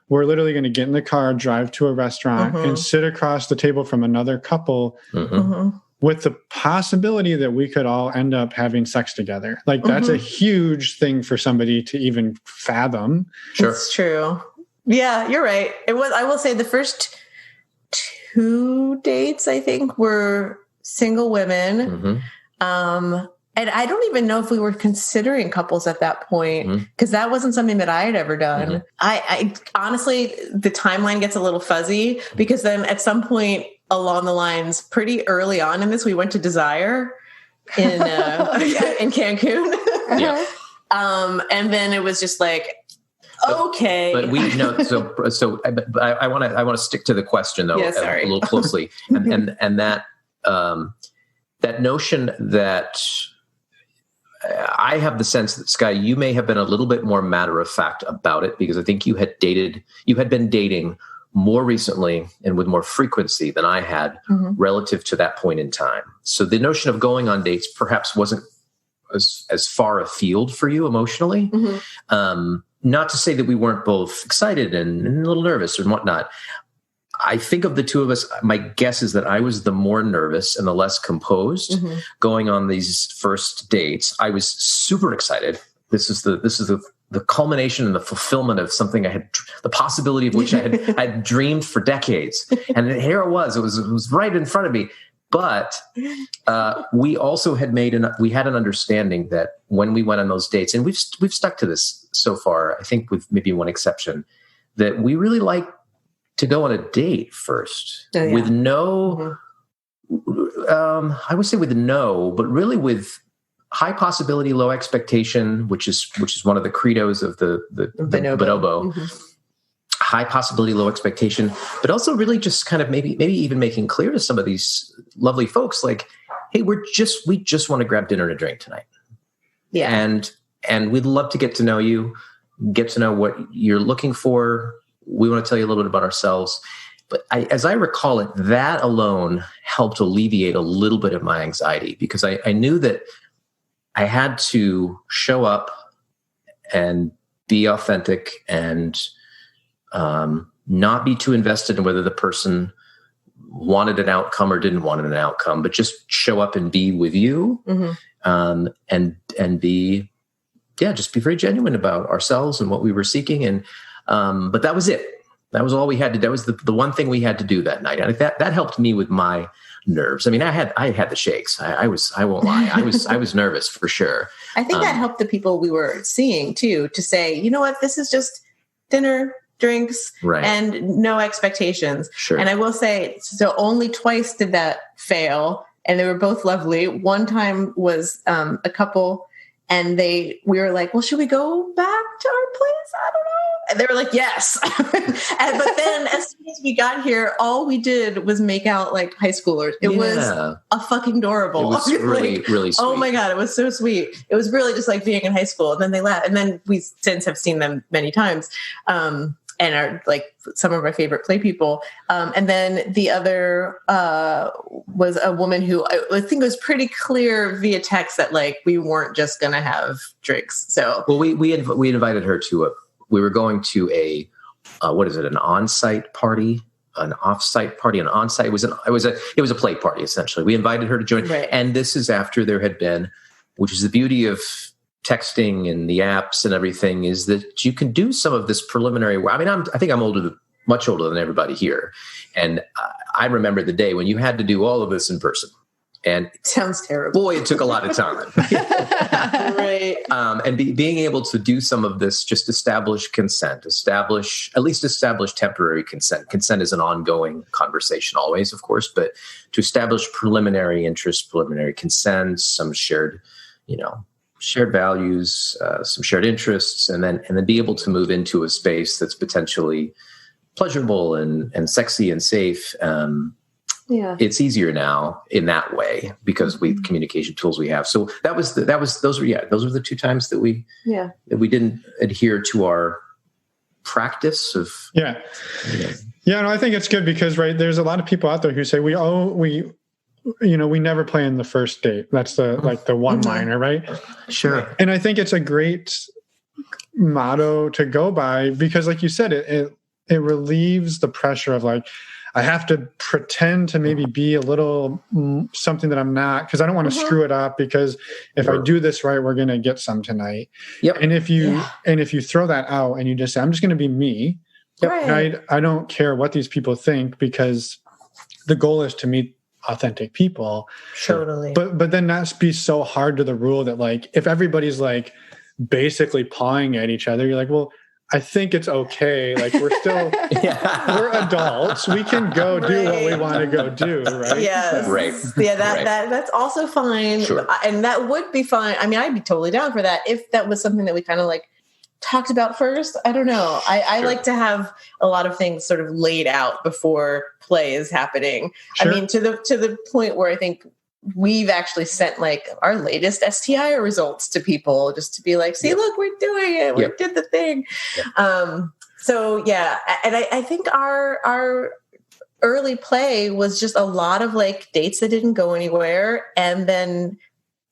we're literally going to get in the car, drive to a restaurant and sit across the table from another couple. with the possibility that we could all end up having sex together. Like that's a huge thing for somebody to even fathom. Sure. It's true. Yeah, you're right. It was, I will say the first 2 dates, I think, were single women. And I don't even know if we were considering couples at that point, because that wasn't something that I had ever done. I honestly, the timeline gets a little fuzzy, because then at some point along the lines, pretty early on in this, we went to Desire in in Cancun. And then it was just like, okay. But we I want to stick to the question though, a little closely, and that that notion that I have the sense that, Sky, you may have been a little bit more matter of fact about it, because I think you had been dating more recently and with more frequency than I had relative to that point in time. So the notion of going on dates perhaps wasn't as far afield for you emotionally. Not to say that we weren't both excited and a little nervous and whatnot. I think of the two of us, my guess is that I was the more nervous and the less composed going on these first dates. I was super excited. This is the culmination and the fulfillment of something I had, the possibility of which I had dreamed for decades. And here it was right in front of me. But we also had we had an understanding that when we went on those dates, and we've stuck to this so far, I think with maybe one exception, that we really like to go on a date first with no, I would say with no, but really with high possibility, low expectation, which is one of the credos of the bonobo. High possibility, low expectation, but also really just kind of maybe even making clear to some of these lovely folks, like, hey, we just want to grab dinner and a drink tonight. Yeah. And we'd love to get to know you, get to know what you're looking for. We want to tell you a little bit about ourselves. But as I recall it, that alone helped alleviate a little bit of my anxiety, because I knew that I had to show up and be authentic and not be too invested in whether the person wanted an outcome or didn't want an outcome, but just show up and be with you, and be, just be very genuine about ourselves and what we were seeking. And but that was it. That was all we had to do. That was the one thing we had to do that night. And that helped me with my nerves. I mean, I had the shakes. I won't lie. I was nervous for sure. I think that helped the people we were seeing too, to say, you know what, this is just dinner, drinks, and no expectations. Sure. And I will say, so only twice did that fail, and they were both lovely. One time was a couple, and we were like, well, should we go back to our place? I don't know. And they were like, yes. But then as soon as we got here, all we did was make out like high schoolers. It was a fucking adorable. It was really, really sweet. Oh my God, it was so sweet. It was really just like being in high school. And then they left. And then we since have seen them many times. And are like some of our favorite play people. And then the other was a woman who I think it was pretty clear via text that like we weren't just going to have drinks. So we invited her to we were going to an on-site party, an off-site party, an on-site. It was a play party essentially. We invited her to join, and this is after there had been, which is the beauty of texting and the apps and everything, is that you can do some of this preliminary work. I mean, I think I'm much older than everybody here. And I remember the day when you had to do all of this in person. And it sounds terrible. Boy, it took a lot of time. Right. And being able to do some of this, just establish consent, at least establish temporary consent. Consent is an ongoing conversation always, of course, but to establish preliminary interest, preliminary consent, some shared values, some shared interests, and then be able to move into a space that's potentially pleasurable and sexy and safe. It's easier now in that way because with communication tools we have. So those were the two times that we didn't adhere to our practice of. Yeah. No, I think it's good because there's a lot of people out there who say we never play in the first date. That's the one-liner, right? Sure. And I think it's a great motto to go by because, like you said, it relieves the pressure of like, I have to pretend to maybe be a little something that I'm not, because I don't want to screw it up, because if I do this right, we're going to get some tonight. Yep. And if you throw that out and you just say, I'm just going to be me, right. I don't care what these people think, because the goal is to meet authentic people. Totally. But then not be so hard to the rule that, like, if everybody's like basically pawing at each other, you're like, well, I think it's okay. Like, we're still, we're adults. We can go do what we want to go do, right? Yes. Right. Yeah, that's also fine. Sure. And that would be fine. I mean, I'd be totally down for that if that was something that we kind of like talked about first. I don't know. I like to have a lot of things sort of laid out before play is happening. Sure. I mean, to the point where I think we've actually sent like our latest STI results to people just to be like, see, look, we're doing it. We did the thing. So yeah. And I think our early play was just a lot of like dates that didn't go anywhere, and then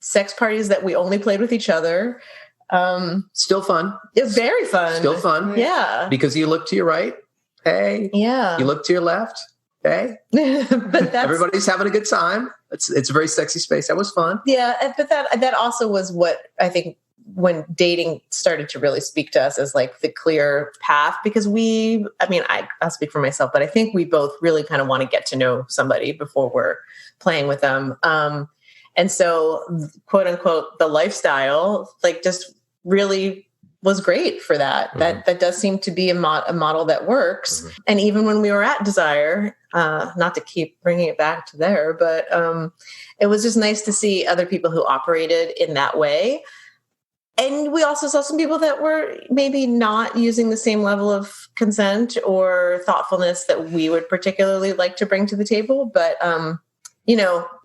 sex parties that we only played with each other. Still fun. It's very fun. Still fun. Yeah. Because you look to your right. Hey. Yeah. You look to your left. Hey. But everybody's having a good time. It's a very sexy space. That was fun. Yeah. But that also was what I think when dating started to really speak to us as like the clear path, because I'll speak for myself, but I think we both really kind of want to get to know somebody before we're playing with them. And so, quote unquote, the lifestyle, like, just really was great for that. Mm-hmm. That does seem to be a model that works. Mm-hmm. And even when we were at Desire, not to keep bringing it back to there, but it was just nice to see other people who operated in that way. And we also saw some people that were maybe not using the same level of consent or thoughtfulness that we would particularly like to bring to the table. But,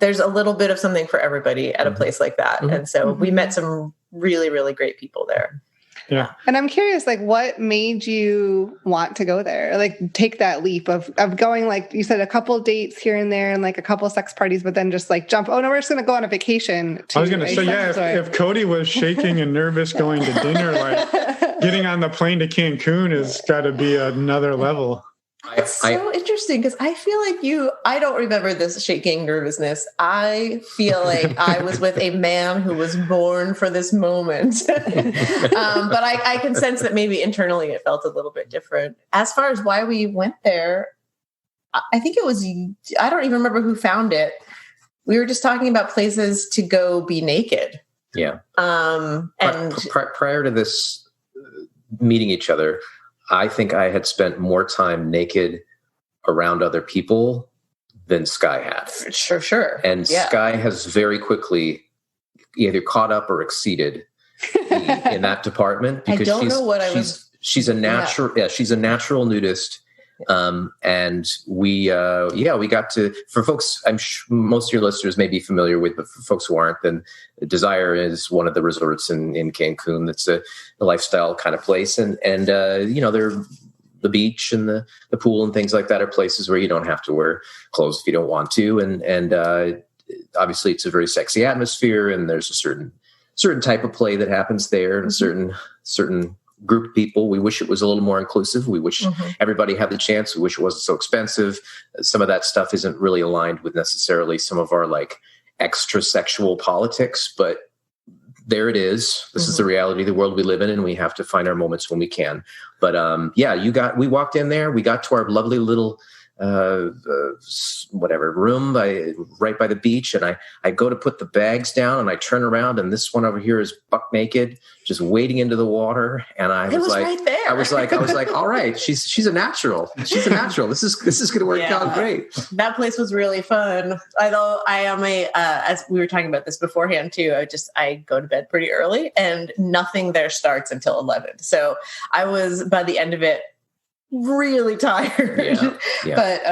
there's a little bit of something for everybody at a place like that. Mm-hmm. And so we met some really, really great people there. Yeah. And I'm curious, like, what made you want to go there? Like, take that leap of going, like you said, a couple dates here and there and like a couple sex parties, but then just like jump, oh no, we're just going to go on a vacation. I was going to say, if Kody was shaking and nervous going to dinner, like getting on the plane to Cancun has got to be another level. It's so interesting because I feel like I don't remember this shaking nervousness. I feel like I was with a man who was born for this moment. But I can sense that maybe internally it felt a little bit different. As far as why we went there, I think it was, I don't even remember who found it. We were just talking about places to go be naked. Yeah. And prior to this meeting each other, I think I had spent more time naked around other people than Sky had. Sure. And Sky has very quickly either caught up or exceeded in that department, because she's a natural, she's a natural nudist. And we got to, for folks, I'm sure most of your listeners may be familiar with, but for folks who aren't, then Desire is one of the resorts in Cancun. That's a lifestyle kind of place. And the beach and the pool and things like that are places where you don't have to wear clothes if you don't want to. And obviously it's a very sexy atmosphere, and there's a certain type of play that happens there, and a certain group of people. We wish it was a little more inclusive. We wish everybody had the chance. We wish it wasn't so expensive. Some of that stuff isn't really aligned with necessarily some of our like extra sexual politics, but there it is. This is the reality of the world we live in, and we have to find our moments when we can. But we walked in there, we got to our lovely little room right by the beach, and I go to put the bags down, and I turn around, and this one over here is buck naked, just wading into the water, and I was like, right there. I was like, all right, she's a natural. She's a natural. This is going to work out great. That place was really fun. Although I am as we were talking about this beforehand too, I go to bed pretty early, and nothing there starts until 11. So I was, by the end of it, really tired. Yeah. But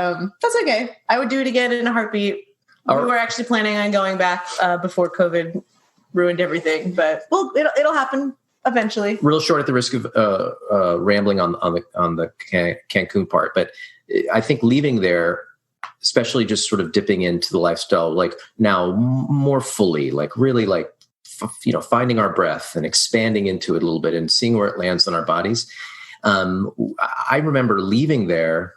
that's okay. I would do it again in a heartbeat. We were actually planning on going back before COVID ruined everything, but it'll happen eventually. Real short, at the risk of rambling on the Cancun part, but I think leaving there, especially just sort of dipping into the lifestyle, like now more fully, like really like finding our breath and expanding into it a little bit and seeing where it lands on our bodies. I remember leaving there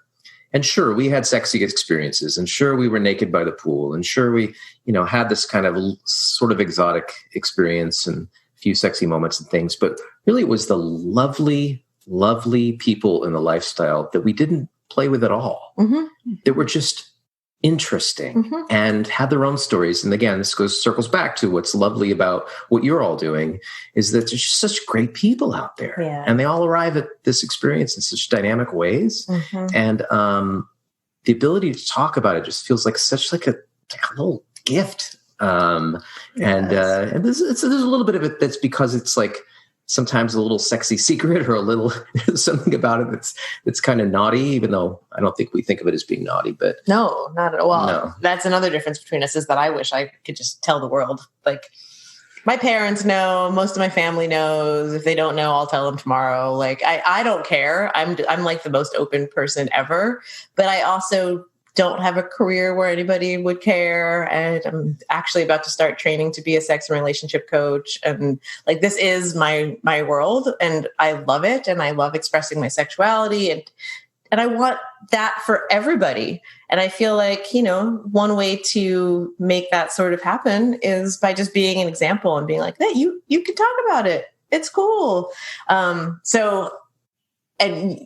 And sure, we had sexy experiences, and sure, we were naked by the pool, and sure, we, had this kind of sort of exotic experience and a few sexy moments and things. But really, it was the lovely, lovely people in the lifestyle that we didn't play with at all. That were just interesting and had their own stories. And again, this circles back to what's lovely about what you're all doing is that there's just such great people out there, and they all arrive at this experience in such dynamic ways. And the ability to talk about it just feels like such a little gift. And there's a little bit of it that's because it's like sometimes a little sexy secret or a little something about it that's kind of naughty, even though I don't think we think of it as being naughty. But no, not at all. Well, no. That's another difference between us, is that I wish I could just tell the world. Like, my parents know, most of my family knows. If they don't know, I'll tell them tomorrow. Like, I don't care. I'm like the most open person ever, but I also don't have a career where anybody would care. And I'm actually about to start training to be a sex and relationship coach. And like, this is my world, and I love it. And I love expressing my sexuality, and I want that for everybody. And I feel like, one way to make that sort of happen is by just being an example and being like, hey, you can talk about it. It's cool. And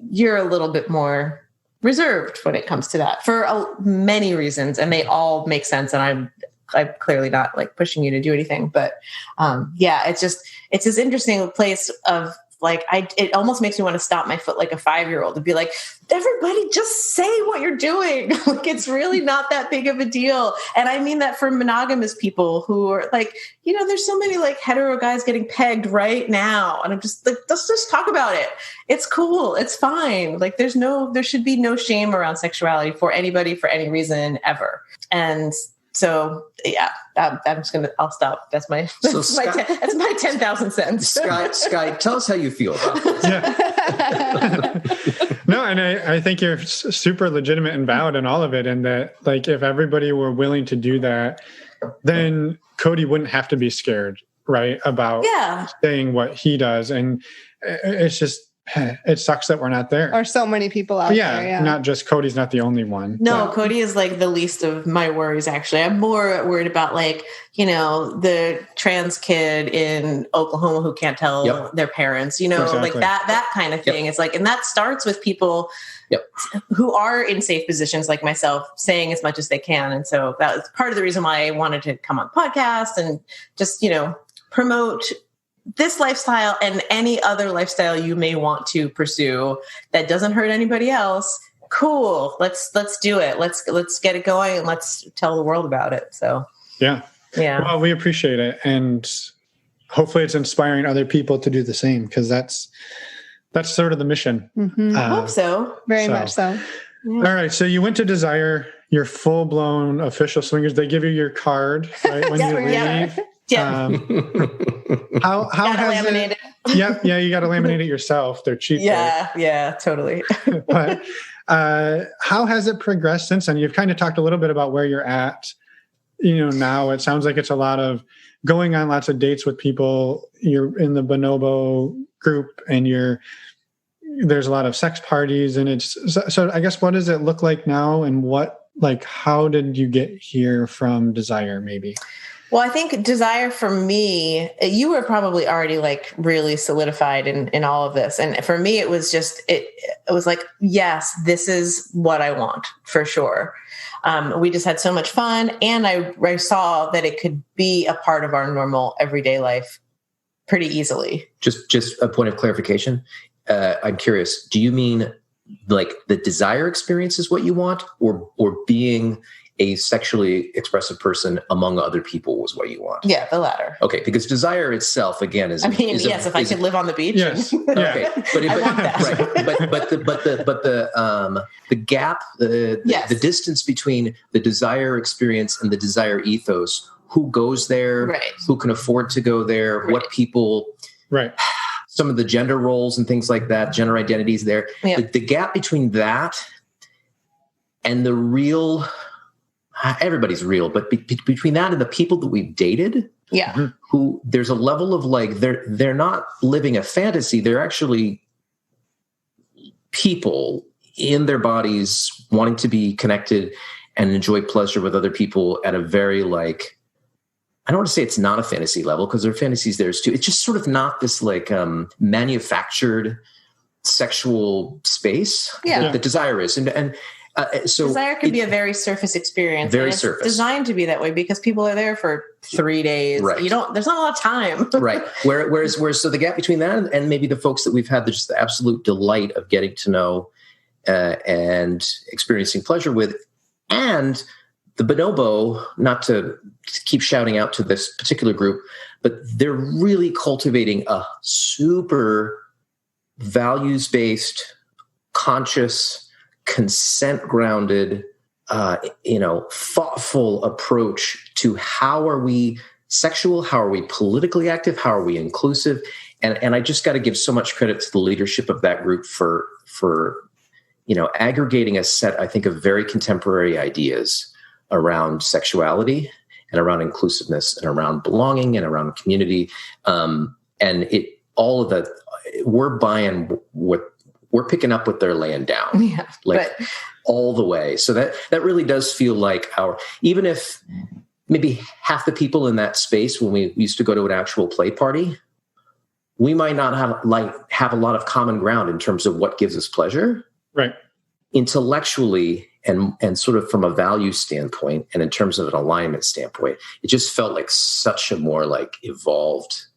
you're a little bit more reserved when it comes to that for many reasons, and they all make sense. And I'm clearly not like pushing you to do anything, but it's this interesting place of like, it almost makes me want to stomp my foot like a 5-year-old and be like, everybody just say what you're doing. Like, it's really not that big of a deal. And I mean that for monogamous people who are like, there's so many like hetero guys getting pegged right now. And I'm just like, let's just talk about it. It's cool. It's fine. Like, there should be no shame around sexuality for anybody for any reason ever. And so, I'll stop. That's my 10,000 cents. Sky, tell us how you feel about this. No, and I think you're super legitimate and valid in all of it. And that, like, if everybody were willing to do that, then Kody wouldn't have to be scared, right, about saying what he does. And it's just, it sucks that we're not there. Or so many people out there. Yeah, not just Cody's not the only one. No, but Kody is like the least of my worries, actually. I'm more worried about like, the trans kid in Oklahoma who can't tell their parents, exactly. Like that kind of thing. It's like, and that starts with people who are in safe positions like myself saying as much as they can. And so that was part of the reason why I wanted to come on the podcast and just, promote this lifestyle and any other lifestyle you may want to pursue that doesn't hurt anybody else. Cool. Let's do it. Let's get it going, and let's tell the world about it. So, yeah. Well, we appreciate it. And hopefully it's inspiring other people to do the same, because that's sort of the mission. I hope so. Very much so. Yeah. All right. So you went to Desire, you're full blown official swingers. They give you your card, right? When you leave. Yeah. How has it? Yeah, you got to laminate it yourself. They're cheap. Yeah, totally. But how has it progressed since then? You've kind of talked a little bit about where you're at. Now it sounds like it's a lot of going on lots of dates with people. You're in the bonobo group, and there's a lot of sex parties, and it's so. I guess, what does it look like now, and how did you get here from Desire, maybe? Well, I think Desire for me, you were probably already like really solidified in all of this. And for me, it was just, it was like, yes, this is what I want for sure. We just had so much fun. And I saw that it could be a part of our normal everyday life pretty easily. Just a point of clarification. I'm curious, do you mean like the Desire experience is what you want, or being a sexually expressive person among other people was what you want? Yeah, the latter. Okay, because Desire itself, again, is. Yes, if I could live on the beach. Yes. Okay, I want that. Right. But the gap, the distance between the Desire experience and the Desire ethos. Who goes there? Right. Who can afford to go there? Right. What people? Right. Some of the gender roles and things like that, gender identities there. Yeah. The gap between that and the real. Everybody's real, but between that and the people that we've dated, who there's a level of like, they're not living a fantasy. They're actually people in their bodies wanting to be connected and enjoy pleasure with other people at a very like, I don't want to say it's not a fantasy level because there are fantasies there too. It's just sort of not this like manufactured sexual space that the desire is. And so desire can be a very surface experience. Very it's surface. Designed to be that way because people are there for 3 days. Right. There's not a lot of time. Right. Whereas so the gap between that and maybe the folks that we've had just the absolute delight of getting to know and experiencing pleasure with, and the bonobo, not to keep shouting out to this particular group, but they're really cultivating a super values-based, conscious, consent-grounded, thoughtful approach to how are we sexual, how are we politically active, how are we inclusive, and I just got to give so much credit to the leadership of that group for aggregating a set, I think, of very contemporary ideas around sexuality and around inclusiveness and around belonging and around community. We're buying what we're picking up what they're laying down, all the way. So that really does feel like even if maybe half the people in that space, when we used to go to an actual play party, we might not have a lot of common ground in terms of what gives us pleasure. Right. Intellectually and sort of from a value standpoint and in terms of an alignment standpoint, it just felt like such a more like evolved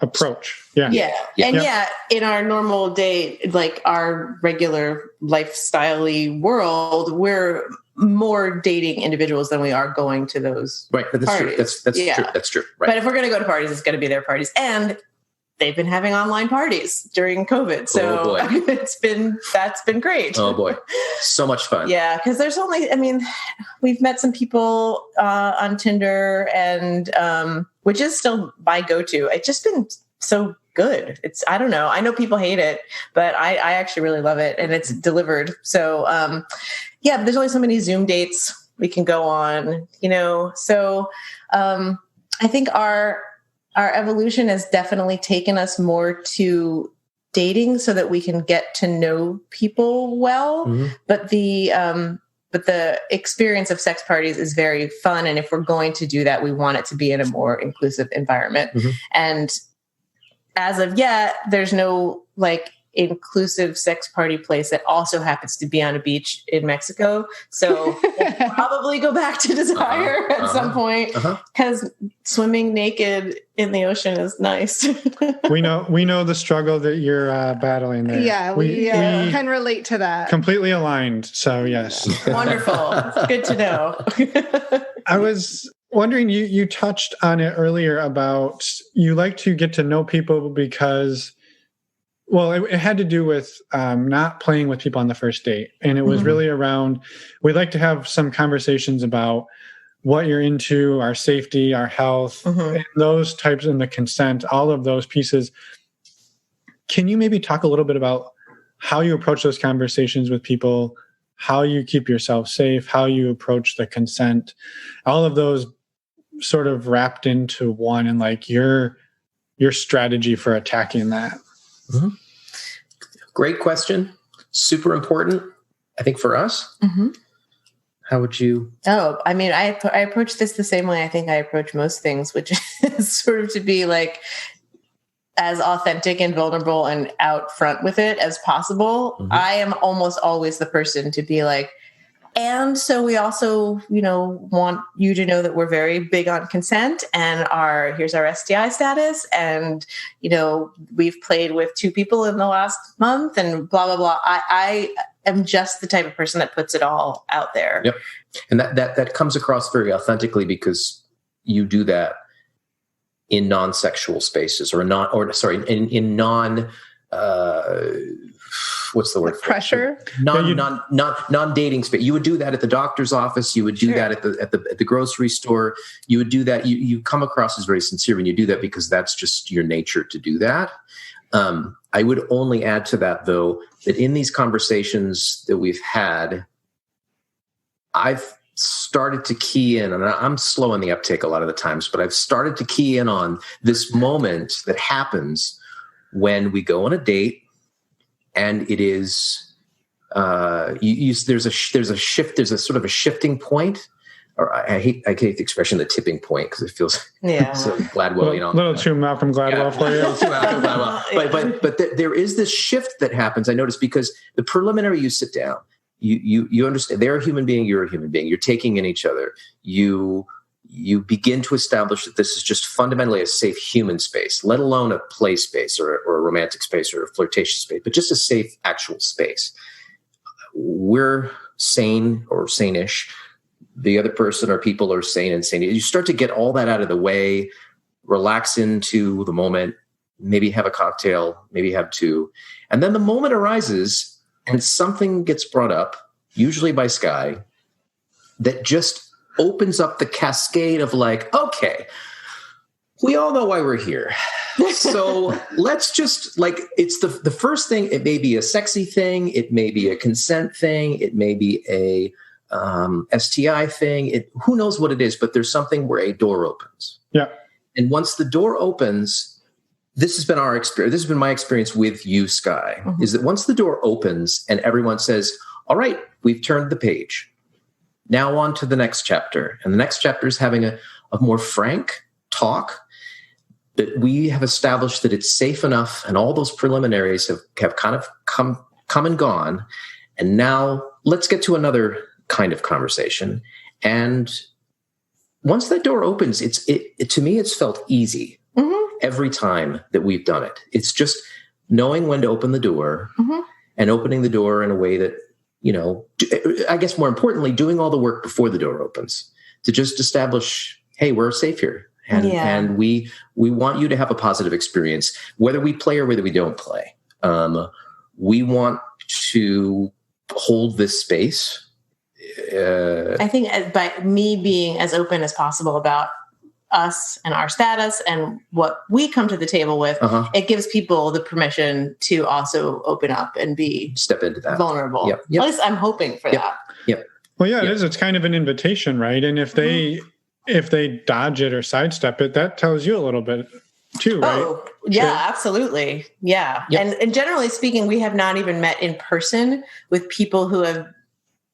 approach. Yeah. And in our normal day, like our regular lifestyle-y world, we're more dating individuals than we are going to those right. But that's parties. True. That's true. Right. But if we're going to go to parties, it's going to be their parties. And they've been having online parties during COVID. So that's been great. Oh boy. So much fun. Yeah. Cause there's we've met some people on Tinder and which is still my go-to. It's just been so good. I don't know. I know people hate it, but I actually really love it and it's delivered. So but there's only so many Zoom dates we can go on, So I think our evolution has definitely taken us more to dating so that we can get to know people well. Mm-hmm. But the experience of sex parties is very fun. And if we're going to do that, we want it to be in a more inclusive environment. Mm-hmm. And as of yet, there's no inclusive sex party place that also happens to be on a beach in Mexico. So we'll probably go back to desire at some point because swimming naked in the ocean is nice. We know the struggle that you're battling there. Yeah, we can relate to that. Completely aligned. So yes. Wonderful. It's good to know. I was wondering, you touched on it earlier about you like to get to know people because it had to do with not playing with people on the first date. And it was really around, we'd like to have some conversations about what you're into, our safety, our health, and those types, and the consent, all of those pieces. Can you maybe talk a little bit about how you approach those conversations with people, how you keep yourself safe, how you approach the consent, all of those sort of wrapped into one, and your strategy for attacking that? Mm-hmm. Great question. Super important, I think, for us. Mm-hmm. How would you? I approach this the same way I think I approach most things, which is sort of to be as authentic and vulnerable and out front with it as possible. Mm-hmm. I am almost always the person to be and so we also, want you to know that we're very big on consent and here's our STI status. And, we've played with 2 people in the last month and blah, blah, blah. I am just the type of person that puts it all out there. Yep. And that comes across very authentically because you do that in non-sexual spaces in non, what's the word? Pressure. Non-dating space. You would do that at the doctor's office. You would do that at the grocery store. You would do that. You come across as very sincere when you do that because that's just your nature to do that. I would only add to that though, that in these conversations that we've had, I've started to key in, and I'm slow in the uptake a lot of the times, but I've started to key in on this moment that happens when we go on a date and it is there's a shift. There's a sort of a shifting point. Or I hate the expression, the tipping point, because it feels so Gladwell, A little too Malcolm Gladwell for you. Too Malcolm Gladwell. But there is this shift that happens, I noticed, because the preliminary, you sit down, you understand they're a human being, you're a human being, you're taking in each other. You begin to establish that this is just fundamentally a safe human space, let alone a play space or a romantic space or a flirtatious space, but just a safe actual space. We're sane or sane-ish. The other person or people are sane and sane. You start to get all that out of the way, relax into the moment, maybe have a cocktail, maybe have two. And then the moment arises and something gets brought up, usually by Sky, that just opens up the cascade of like, okay, we all know why we're here. So let's just it's the first thing. It may be a sexy thing. It may be a consent thing. It may be a STI thing. Who knows what it is, but there's something where a door opens. Yeah. And once the door opens, this has been our experience. This has been my experience with you, Sky, is that once the door opens and everyone says, all right, we've turned the page. Now on to the next chapter. And the next chapter is having a more frank talk that we have established that it's safe enough. And all those preliminaries have kind of come and gone. And now let's get to another kind of conversation. And once that door opens, to me, it's felt easy every time that we've done it. It's just knowing when to open the door and opening the door in a way that, I guess more importantly, doing all the work before the door opens to just establish, hey, we're safe here. And we want you to have a positive experience, whether we play or whether we don't play. We want to hold this space. I think by me being as open as possible about us and our status and what we come to the table with, it gives people the permission to also open up and step into that vulnerable. Yep. At least I'm hoping for that. Yep. Well, yeah, it is. It's kind of an invitation, right? And if they dodge it or sidestep it, that tells you a little bit too, right? Oh, yeah, absolutely. Yeah. Yep. And generally speaking, we have not even met in person with people who have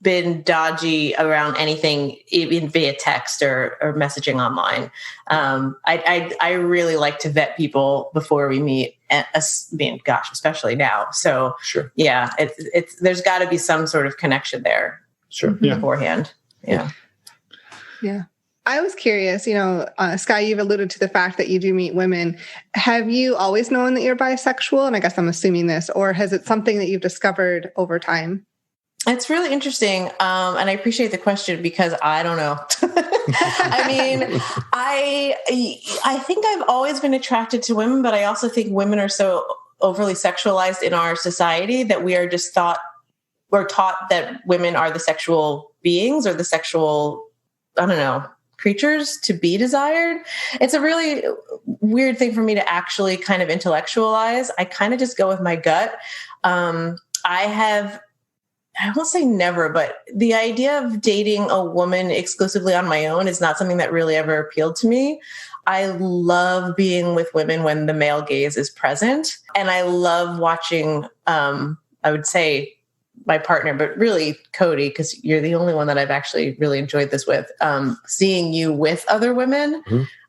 been dodgy around anything, even via text or messaging online. I really like to vet people before we meet. Especially now. So sure. Yeah, it's there's got to be some sort of connection there. Sure. Beforehand. Yeah. I was curious, Sky, you've alluded to the fact that you do meet women. Have you always known that you're bisexual? And I guess I'm assuming this, or has it something that you've discovered over time? It's really interesting. And I appreciate the question because I don't know. I mean, I think I've always been attracted to women, but I also think women are so overly sexualized in our society that we are just taught that women are the sexual beings or the sexual, creatures to be desired. It's a really weird thing for me to actually kind of intellectualize. I kind of just go with my gut. I won't say never, but the idea of dating a woman exclusively on my own is not something that really ever appealed to me. I love being with women when the male gaze is present. And I love watching, I would say my partner, but really Kody, because you're the only one that I've actually really enjoyed this with, seeing you with other women.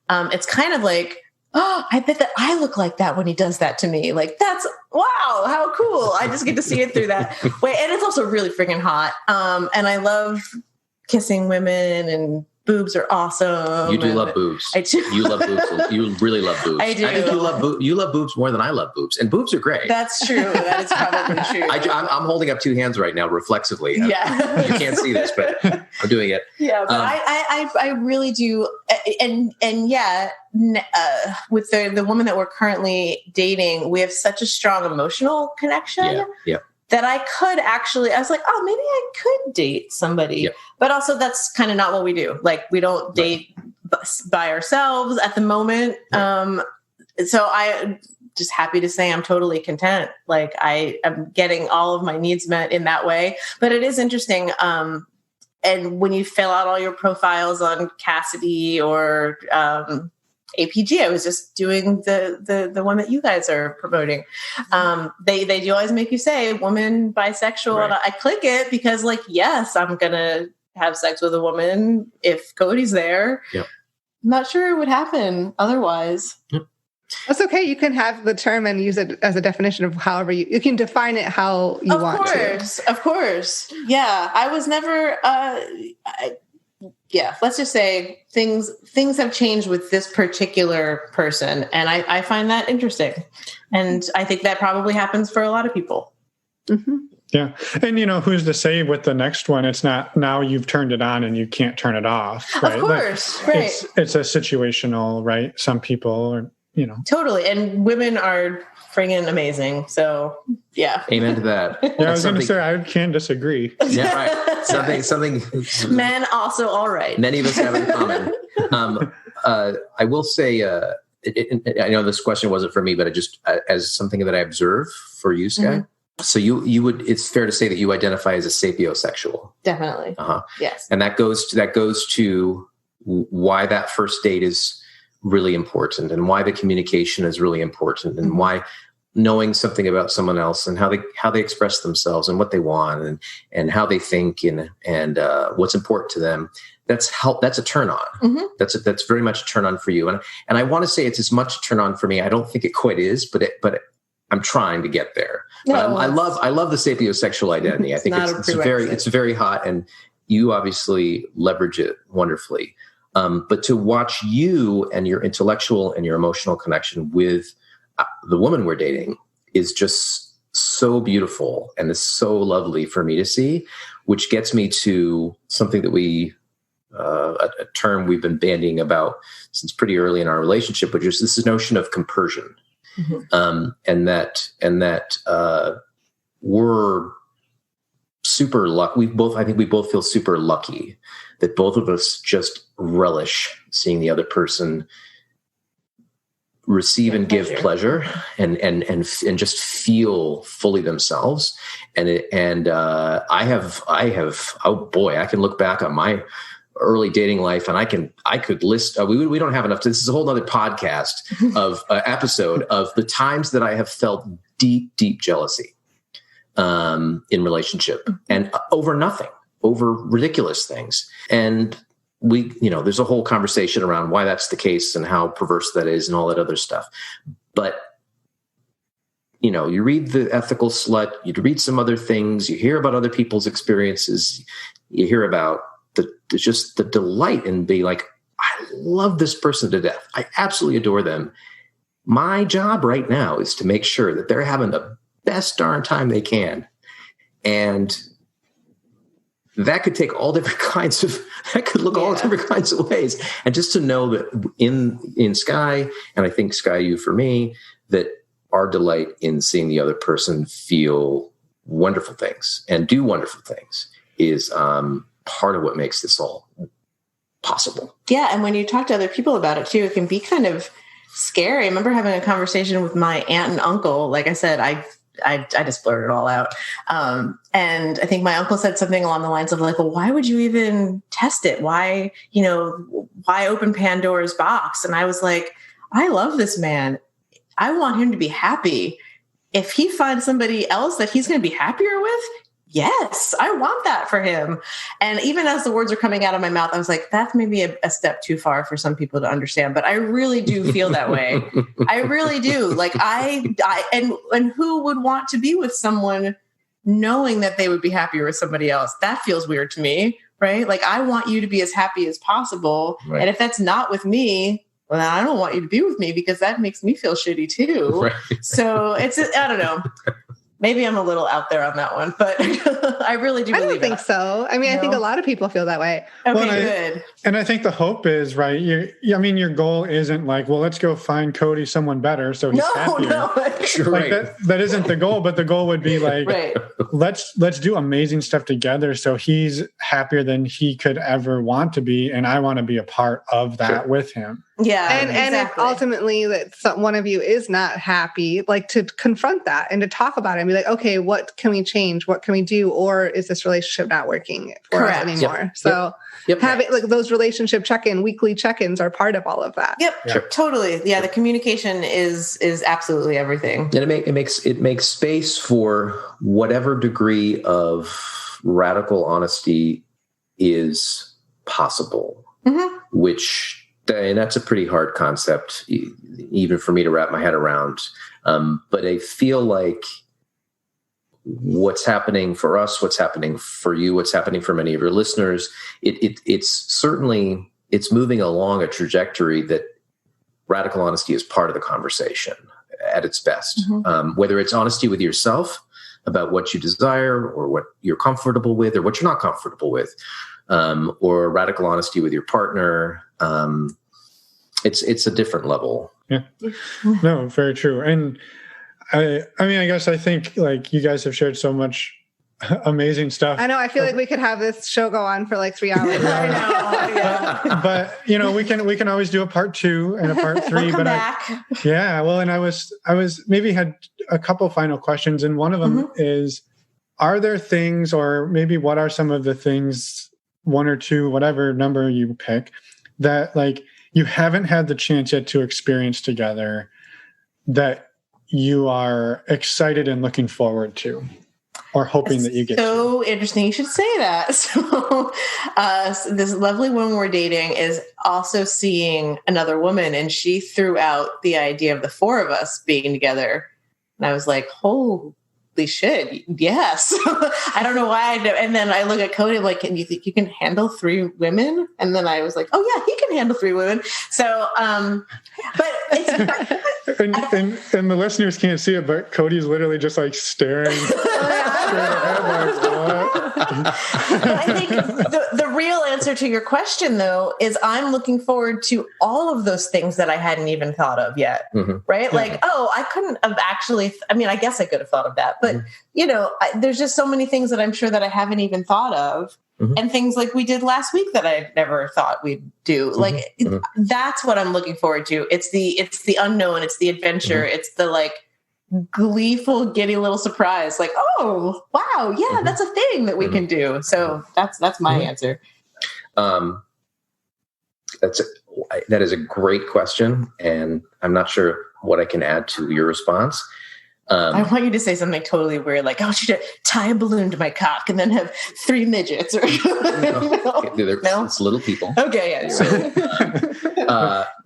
It's kind of like, oh, I bet that I look like that when he does that to me. Like, that's, wow, how cool. I just get to see it through that way. And it's also really freaking hot. And I love kissing women, and boobs are awesome. You do love boobs. I do. You love boobs. You really love boobs. I do. I think you love boobs more than I love boobs. And boobs are great. That's true. That is probably true. I'm holding up two hands right now reflexively. Yeah. You can't see this, but I'm doing it. Yeah, but I really do. And yeah, with the woman that we're currently dating, we have such a strong emotional connection. Yeah. That I was like, oh, maybe I could date somebody. Yep. But also that's kind of not what we do. Like, we don't date by ourselves at the moment. Right. So I'm just happy to say I'm totally content. Like, I am getting all of my needs met in that way. But it is interesting. And when you fill out all your profiles on Cassidy or APG. I was just doing the one that you guys are promoting. They do always make you say woman, bisexual. Right. And I click it because like, yes, I'm going to have sex with a woman if Kody's there. Yep. I'm not sure it would happen otherwise. Yep. That's okay. You can have the term and use it as a definition of however you can define it how you want to. Of course. Yeah. I was never, let's just say things have changed with this particular person. And I find that interesting. And I think that probably happens for a lot of people. Mm-hmm. Yeah. And, who's to say with the next one, it's not now you've turned it on and you can't turn it off. Right? Of course. Right. It's a situational, right? Some people are, Totally. And women are friggin' amazing. So yeah. Amen to that. Yeah, I was going to say, I can't disagree. Yeah, right. Something. Men also all right. Many of us have in common. I will say, I know this question wasn't for me, but as something that I observe for you, Sky. Mm-hmm. So you would, it's fair to say that you identify as a sapiosexual. Definitely. Yes. And that goes to why that first date is really important, and why the communication is really important, and why knowing something about someone else and how they express themselves and what they want and how they think and what's important to them. That's a turn on. Mm-hmm. That's very much a turn on for you. And I want to say it's as much a turn on for me. I don't think it quite is, but I'm trying to get there. No, but I love the sapiosexual identity. I think it's very hot, and you obviously leverage it wonderfully. But to watch you and your intellectual and your emotional connection with the woman we're dating is just so beautiful, and it's so lovely for me to see, which gets me to something that a term we've been bandying about since pretty early in our relationship, which is this notion of compersion. Mm-hmm. And that we're super lucky. I think we both feel super lucky that both of us just relish seeing the other person receive and give pleasure and just feel fully themselves. And I have, oh boy, I can look back on my early dating life and I could list, we don't have enough. This is a whole other podcast of episode of the times that I have felt deep jealousy in relationship, and over nothing, over ridiculous things. And there's a whole conversation around why that's the case and how perverse that is and all that other stuff. But, you read the Ethical Slut, you read some other things, you hear about other people's experiences, you hear about just the delight in being like, I love this person to death. I absolutely adore them. My job right now is to make sure that they're having the best darn time they can. And that could take all different kinds of, all different kinds of ways. And just to know that in Sky, and I think Sky, you for me, that our delight in seeing the other person feel wonderful things and do wonderful things is part of what makes this all possible. Yeah. And when you talk to other people about it too, it can be kind of scary. I remember having a conversation with my aunt and uncle. Like I said, I just blurted it all out. And I think my uncle said something along the lines of like, well, why would you even test it? Why open Pandora's box? And I was like, I love this man. I want him to be happy. If he finds somebody else that he's going to be happier with, yes, I want that for him. And even as the words are coming out of my mouth, I was like, that's maybe a step too far for some people to understand, but I really do feel that way. I really do. Like and who would want to be with someone knowing that they would be happier with somebody else? That feels weird to me, right? Like I want you to be as happy as possible. Right. And if that's not with me, well, I don't want you to be with me because that makes me feel shitty too. Right. So I don't know. Maybe I'm a little out there on that one, but I really do believe it. I don't think so. I mean, I think a lot of people feel that way. Okay, good. And I think the hope is, right, your goal isn't like, well, let's go find Kody someone better so he's happier. No. Like that isn't the goal, but the goal would be like, let's do amazing stuff together so he's happier than he could ever want to be, and I want to be a part of that with him. Yeah. And if ultimately that one of you is not happy, like to confront that and to talk about it and be like, okay, what can we change? What can we do? Or is this relationship not working for us anymore? Yep. So having like those relationship weekly check-ins are part of all of that. Yep. Sure. Totally. Yeah. The communication is absolutely everything. And it makes space for whatever degree of radical honesty is possible, and that's a pretty hard concept, even for me to wrap my head around. But I feel like what's happening for us, what's happening for you, what's happening for many of your listeners, it's moving along a trajectory that radical honesty is part of the conversation at its best. Whether it's honesty with yourself about what you desire or what you're comfortable with or what you're not comfortable with, or radical honesty with your partner. It's a different level. Yeah. No, very true. And I think like you guys have shared so much amazing stuff. I know. I feel like we could have this show go on for like 3 hours. I know. Yeah. But we can always do a part 2 and a part 3. We'll come back. And I was maybe had a couple final questions, and one of them is: are there things, or maybe what are some of the things, 1 or 2, whatever number you pick, that like you haven't had the chance yet to experience together that you are excited and looking forward to, or hoping that you get so to? Interesting you should say that. So this lovely woman we're dating is also seeing another woman, and she threw out the idea of the 4 of us being together, and I was like, holy shit, yes. I don't know why I know. And then I look at Kody like, can you think you can handle 3 women? And then I was like, oh yeah, he can handle 3 women. So, but it's and the listeners can't see it, but Kody's literally just like staring ahead like, what? But I think the real answer to your question, though, is I'm looking forward to all of those things that I hadn't even thought of yet. Right? Like, I couldn't have actually, I guess I could have thought of that, but there's just so many things that I'm sure that I haven't even thought of. And things like we did last week that I never thought we'd do. Like, that's what I'm looking forward to. It's the unknown. It's the adventure. It's the like gleeful, giddy little surprise. Like, oh, wow. Yeah, that's a thing that we can do. So that's my answer. That is a great question. And I'm not sure what I can add to your response. I want you to say something totally weird, like, I want you to tie a balloon to my cock and then have 3 midgets. Or no? It's little people. Okay, yeah. So,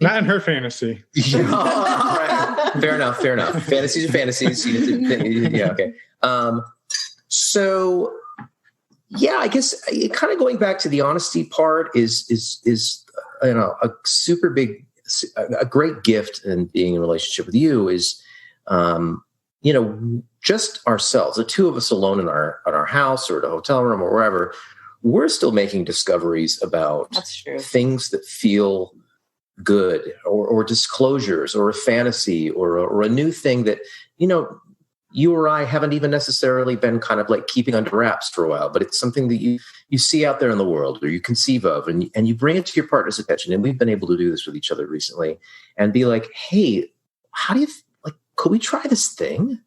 not in her fantasy. Right. Fair enough. Fantasies are fantasies. Yeah, okay. So, yeah, I guess kind of going back to the honesty part is a super big, a great gift in being in a relationship with you is, just ourselves, the 2 of us alone in our house or at a hotel room or wherever, we're still making discoveries about things that feel good or disclosures or a fantasy or a new thing that, you or I haven't even necessarily been kind of like keeping under wraps for a while, but it's something that you see out there in the world or you conceive of and you bring it to your partner's attention. And we've been able to do this with each other recently and be like, hey, how do you could we try this thing?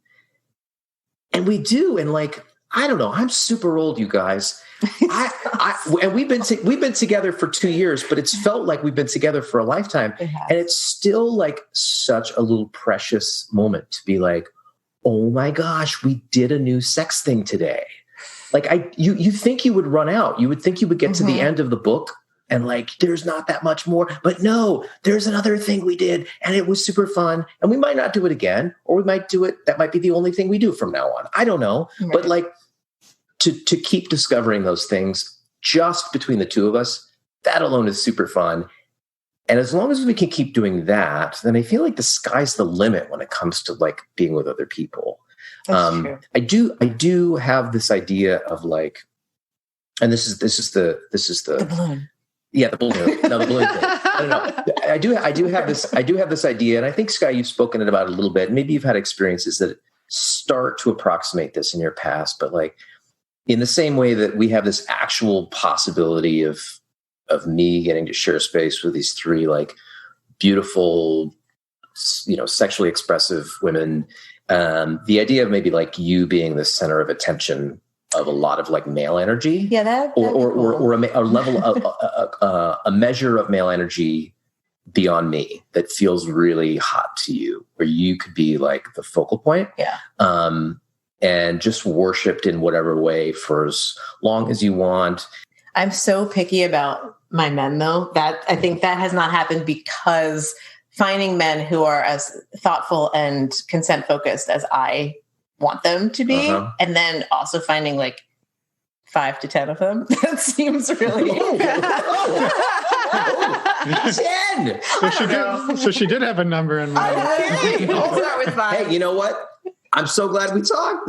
And we do. And like, I don't know, I'm super old, you guys. And we've been together for 2 years, but it's felt like we've been together for a lifetime. And it's still like such a little precious moment to be like, oh my gosh, we did a new sex thing today. Like you think you would run out. You would think you would get to the end of the book and like, there's not that much more, but no, there's another thing we did and it was super fun and we might not do it again, or we might do it. That might be the only thing we do from now on. I don't know. Right. But like to keep discovering those things just between the 2 of us, that alone is super fun. And as long as we can keep doing that, then I feel like the sky's the limit when it comes to like being with other people. True. I do have this idea of like, and this is the balloon. Yeah, the balloon. No, the balloon thing. I don't know. I do have this idea, and I think, Sky, you've spoken about it a little bit. Maybe you've had experiences that start to approximate this in your past, but like in the same way that we have this actual possibility of me getting to share space with these 3 like beautiful, sexually expressive women. The idea of maybe like you being the center of attention of a lot of like male energy, or a level of a measure of male energy beyond me that feels really hot to you, where you could be like the focal point, and just worshipped in whatever way for as long as you want. I'm so picky about my men, though, that I think that has not happened because finding men who are as thoughtful and consent focused as I want them to be, and then also finding like 5 to 10 of them, that seems really... 10! So she did have a number in mind. We'll start with 5. Hey, you know what? I'm so glad we talked.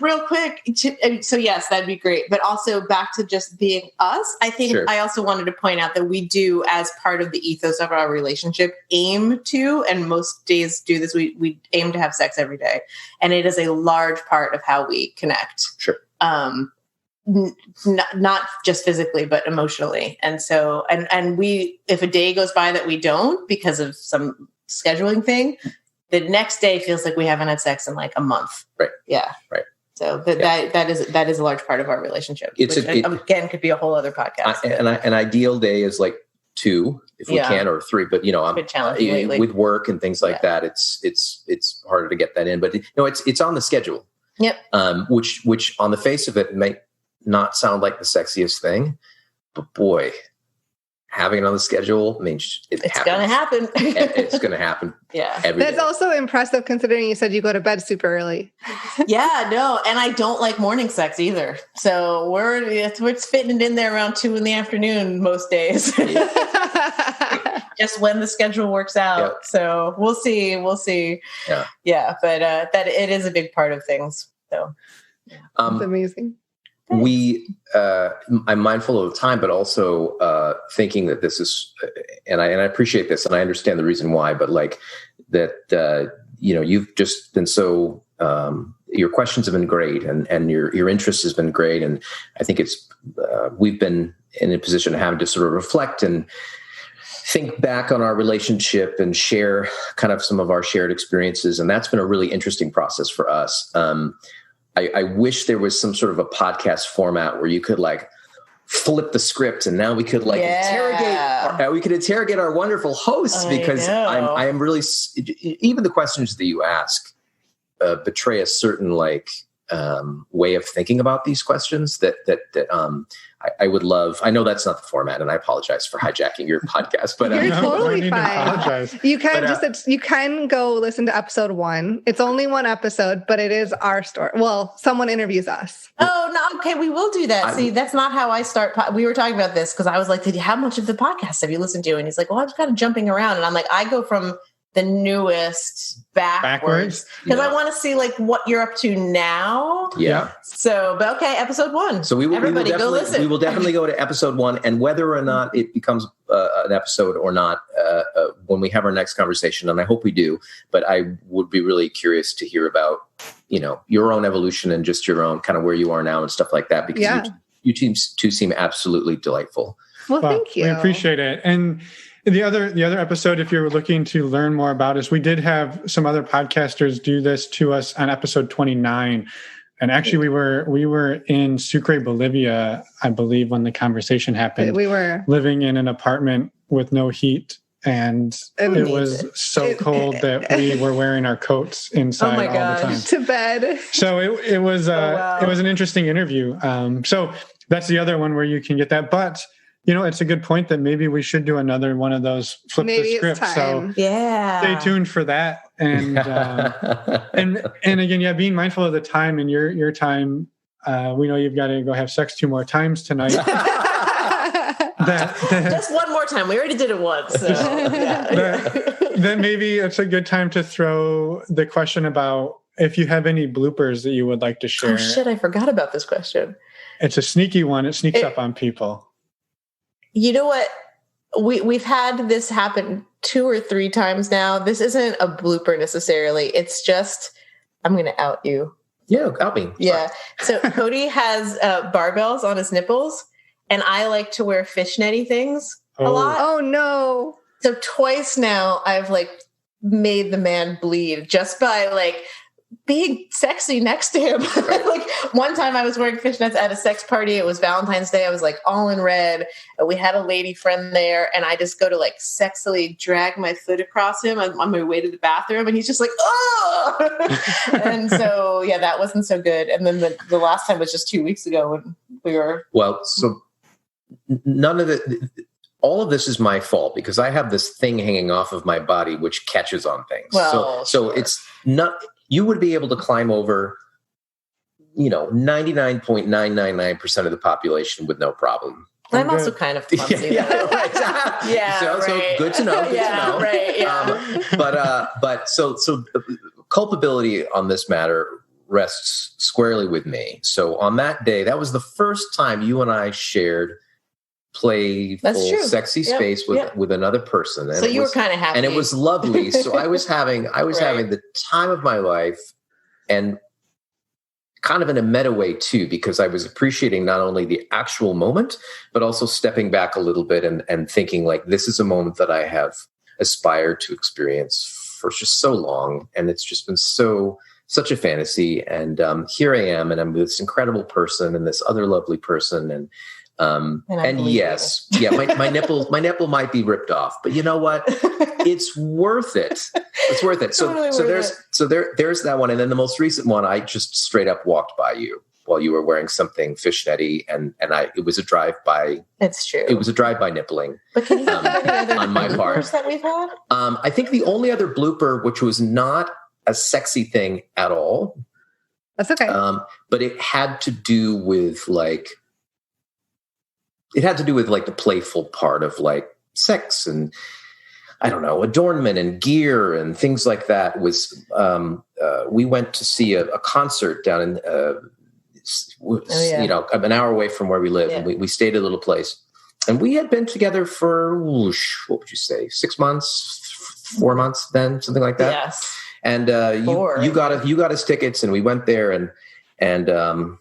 Real quick. So yes, that'd be great. But also back to just being us. I think I also wanted to point out that we do, as part of the ethos of our relationship, aim to, and most days do this, we aim to have sex every day. And it is a large part of how we connect. Sure. Not just physically, but emotionally. And so, and we, if a day goes by that we don't because of some scheduling thing, the next day feels like we haven't had sex in like a month. Right. Yeah. Right. So that is a large part of our relationship. Again, could be a whole other podcast. An ideal day is like 2, if we can, or 3. But I'm with work and things like that. It's harder to get that in. But it's on the schedule. Yep. Which on the face of it might not sound like the sexiest thing, but boy, having it on the schedule means it's going to happen. It's going to happen. Yeah. That's also impressive considering you said you go to bed super early. Yeah, no. And I don't like morning sex either. So we're fitting it in there around 2 p.m. most days. Just when the schedule works out. Yep. So we'll see. Yeah. Yeah. But that it is a big part of things. So it's amazing. I'm mindful of time, but also thinking that this is, and I appreciate this, and I understand the reason why, but like that, you've just been so, your questions have been great, and your interest has been great, and I think we've been in a position of having to sort of reflect and think back on our relationship and share kind of some of our shared experiences, and that's been a really interesting process for us. I wish there was some sort of a podcast format where you could like flip the script and now we could like interrogate our wonderful hosts, because I am really, even the questions that you ask betray a certain like way of thinking about these questions that I would love. I know that's not the format, and I apologize for hijacking your podcast, but you're totally fine. You can you can go listen to episode 1. It's only 1 episode, but it is our story. Well, someone interviews us. Oh, no. Okay. We will do that. See, that's not how I start. We were talking about this because I was like, how much of the podcast have you listened to? And he's like, well, I'm just kind of jumping around. And I'm like, I go from the newest backwards because I want to see like what you're up to now. Yeah. So, but okay, episode 1. So we will go listen. We will definitely go to episode 1, and whether or not it becomes an episode or not, when we have our next conversation, and I hope we do. But I would be really curious to hear about your own evolution and just your own kind of where you are now and stuff like that, because you two seem absolutely delightful. Well, thank you. We appreciate it. And the other episode, if you're looking to learn more about us, we did have some other podcasters do this to us on episode 29. And actually we were in Sucre, Bolivia, I believe, when the conversation happened. We were living in an apartment with no heat, and it was so cold that we were wearing our coats inside all the time. To bed. So it was it was an interesting interview. So that's the other one where you can get that. But it's a good point that maybe we should do another one of those flip the script. So stay tuned for that. And and again, being mindful of the time and your time. We know you've got to go have sex 2 more times tonight. Just 1 more time. We already did it once. So. Then maybe it's a good time to throw the question about if you have any bloopers that you would like to share. Oh shit! I forgot about this question. It's a sneaky one. It sneaks up on people. You know what? We've had this happen 2 or 3 times now. This isn't a blooper necessarily. It's just, I'm going to out you. Yeah, out me. Yeah. So Kody has barbells on his nipples, and I like to wear fishnetty things a lot. Oh no. So twice now I've like made the man bleed just by like being sexy next to him. Like one time I was wearing fishnets at a sex party. It was Valentine's Day. I was like all in red. We had a lady friend there, and I just go to like sexily drag my foot across him on my way to the bathroom, and he's just like, oh! And so, yeah, that wasn't so good. And then the last time was just 2 weeks ago when we were... Well, so none of the... All of this is my fault because I have this thing hanging off of my body which catches on things. Well, so it's not... You would be able to climb over, 99.999% of the population with no problem. I'm also kind of clumsy. Right. So good to know. Good to know. Right. Yeah. But so culpability on this matter rests squarely with me. So on that day, that was the first time you and I shared playful, sexy space with another person. And so you were kind of happy. And it was lovely. So I was having the time of my life, and kind of in a meta way too, because I was appreciating not only the actual moment, but also stepping back a little bit and thinking like, this is a moment that I have aspired to experience for just so long. And it's just been such a fantasy. And here I am, and I'm with this incredible person and this other lovely person. And yes, my nipple might be ripped off, but you know what? It's worth it. It's worth it. There's that one. And then the most recent one, I just straight up walked by you while you were wearing something fishnetty, and it was a drive-by. It's true. It was a drive-by nippling. But can you think of any other on my part that we've had? I think the only other blooper, which was not a sexy thing at all. That's okay. But it had to do with like the playful part of like sex and, I don't know, adornment and gear and things like that. Was we went to see a concert down in an hour away from where we live, and we stayed at a little place, and we had been together for what would you say, 6 months, 4 months, then something like that. Yes. And you got us tickets, and we went there, and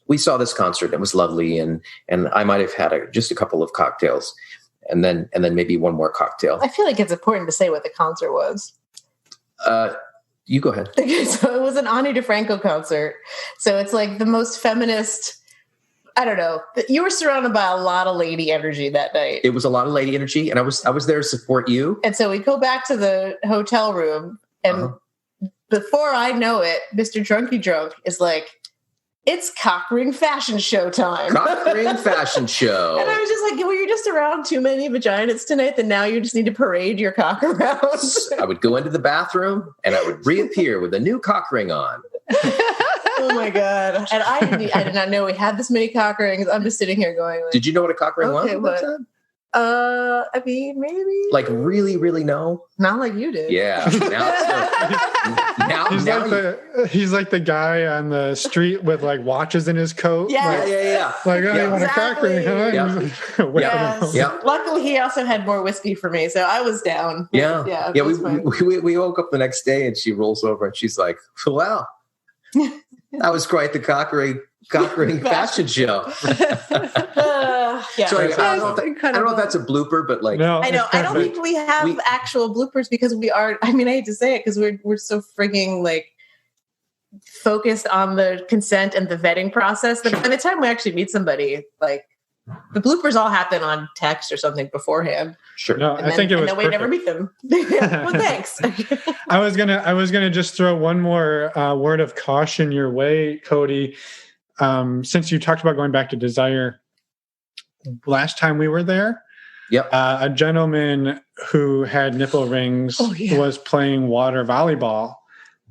we saw this concert. It was lovely, and I might have had just a couple of cocktails, and then maybe one more cocktail. I feel like it's important to say what the concert was. You go ahead. Okay, so it was an Ani DeFranco concert. So it's like the most feminist. I don't know. You were surrounded by a lot of lady energy that night. It was a lot of lady energy, and I was there to support you. And so we go back to the hotel room, and before I know it, Mr. Drunky Drunk is like, it's cock ring fashion show time. Cock ring fashion show. And I was just like, well, you're just around too many vaginas tonight, that now you just need to parade your cock around. I would go into the bathroom and I would reappear with a new cock ring on. Oh my God. And I did not know we had this many cock rings. I'm just sitting here going like, did you know what a cock ring was at that time? I mean, maybe. Like really, really no? Not like you did. Yeah. He's like the guy on the street with like watches in his coat. Yeah. Like, oh, you want a cock ring, huh? Yeah. Luckily, he also had more whiskey for me, so I was down. Yeah. We woke up the next day, and she rolls over and she's like, "Well, that was quite the cock ring fashion show." So I don't know if that's a blooper, but like, no, I know. I don't think we have actual bloopers because we are. I mean, I hate to say it because we're so frigging like focused on the consent and the vetting process that by the time we actually meet somebody, like the bloopers all happen on text or something beforehand. Sure. No, I think it was. And then we never meet them. Well, thanks. I was gonna just throw one more word of caution your way, Kody. Since you talked about going back to Desire, last time we were there, a gentleman who had nipple rings was playing water volleyball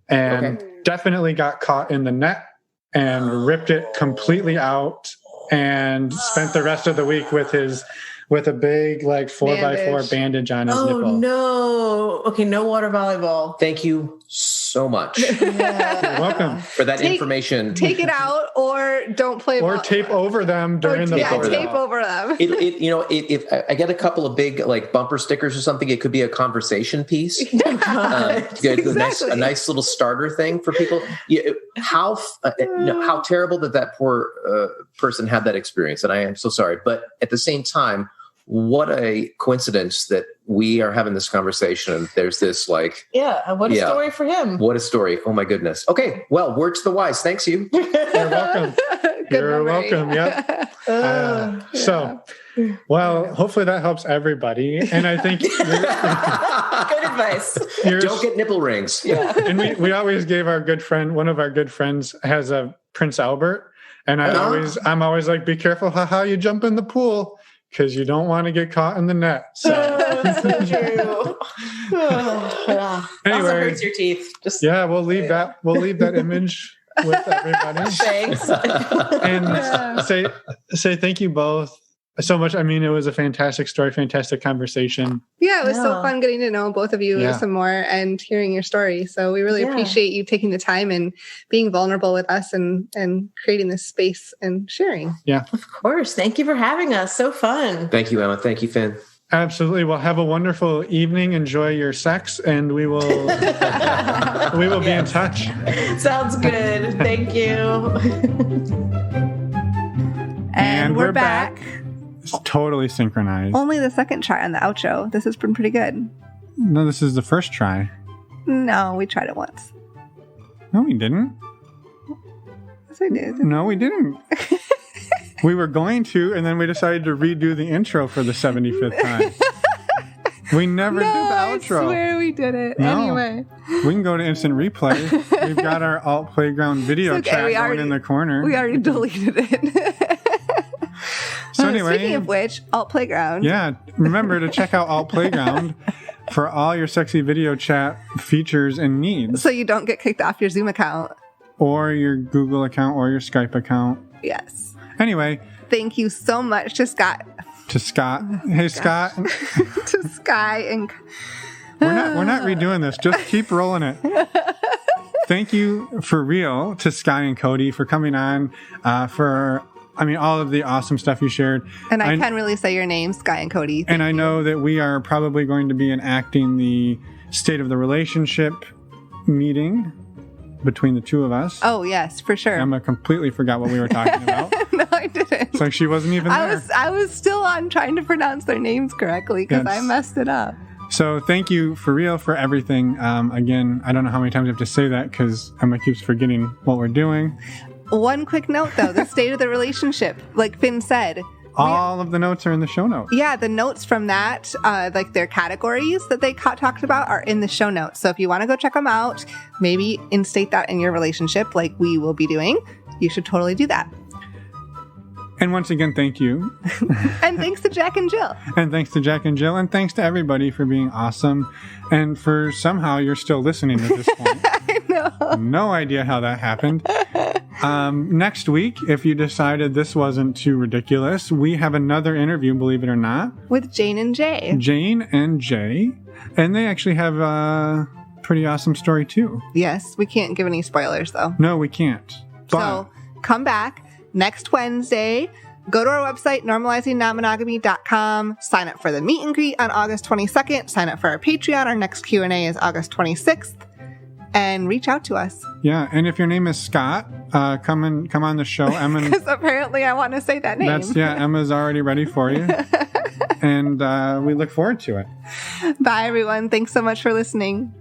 and definitely got caught in the net and ripped it completely out and spent the rest of the week with a big like 4x4 bandage on his nipple. Oh no. Okay, no water volleyball. Thank you so much. You're welcome. For that information. Take it out or don't play or tape over them during the tape over them. If I get a couple of big like bumper stickers or something, it could be a conversation piece. Exactly. A nice little starter thing for people. How terrible that poor person had that experience, and I am so sorry. But at the same time, what a coincidence that we are having this conversation. There's this like... Yeah, what a story for him. What a story. Oh, my goodness. Okay, well, word to the wise. Thanks, you. You're welcome. You're welcome. Yep. So, well, hopefully that helps everybody. And I think... Good advice. Don't get nipple rings. Yeah. And we always gave our good friend, one of our good friends has a Prince Albert. And I'm always like, be careful how you jump in the pool, because you don't want to get caught in the net. So, so true. Anyway, also hurts your teeth. We'll leave that image with everybody. Thanks. And say thank you both so much. I mean, it was a fantastic story, fantastic conversation. Yeah, it was so fun getting to know both of you some more and hearing your story. So we really appreciate you taking the time and being vulnerable with us and creating this space and sharing. Yeah. Of course. Thank you for having us. So fun. Thank you, Emma. Thank you, Finn. Absolutely. Well, have a wonderful evening. Enjoy your sex, and we will be in touch. Sounds good. Thank you. And we're back. It's totally synchronized. Only the second try on the outro. This has been pretty good. No, this is the first try. No, we tried it once. No, we didn't. Yes, we did. No, we didn't. We were going to, and then we decided to redo the intro for the 75th time. We never did the outro. I swear we did it. No. Anyway. We can go to instant replay. We've got our alt playground video chat going in the corner. We already deleted it. So anyway, speaking of which, Alt Playground. Yeah, remember to check out Alt Playground for all your sexy video chat features and needs. So you don't get kicked off your Zoom account. Or your Google account or your Skype account. Yes. Anyway. Thank you so much to Scott. Hey, Scott. To Sky and... We're not redoing this. Just keep rolling it. Thank you for real to Sky and Kody for coming on, for all of the awesome stuff you shared. And I can really say your name, Sky and Kody. And I know that we are probably going to be enacting the state of the relationship meeting between the two of us. Oh, yes, for sure. Emma completely forgot what we were talking about. No, I didn't. It's like she wasn't even there. I was still on trying to pronounce their names correctly because I messed it up. So thank you for real for everything. Again, I don't know how many times I have to say that because Emma keeps forgetting what we're doing. One quick note, though, the state of the relationship, like Finn said. All of the notes are in the show notes. Yeah, the notes from that, like their categories that they talked about are in the show notes. So if you want to go check them out, maybe instate that in your relationship like we will be doing, you should totally do that. And once again, thank you. And thanks to Jack and Jill. And thanks to Jack and Jill. And thanks to everybody for being awesome. And for somehow you're still listening at this point. I know. No idea how that happened. Next week, if you decided this wasn't too ridiculous, we have another interview, believe it or not. With Jane and Jay. Jane and Jay. And they actually have a pretty awesome story, too. Yes, we can't give any spoilers, though. No, we can't. But so come back next Wednesday. Go to our website, normalizingnonmonogamy.com. Sign up for the meet and greet on August 22nd. Sign up for our Patreon. Our next Q&A is August 26th. And reach out to us. Yeah, and if your name is Scott, come on the show. Emma, because apparently I want to say that name. Emma's already ready for you. And we look forward to it. Bye, everyone. Thanks so much for listening.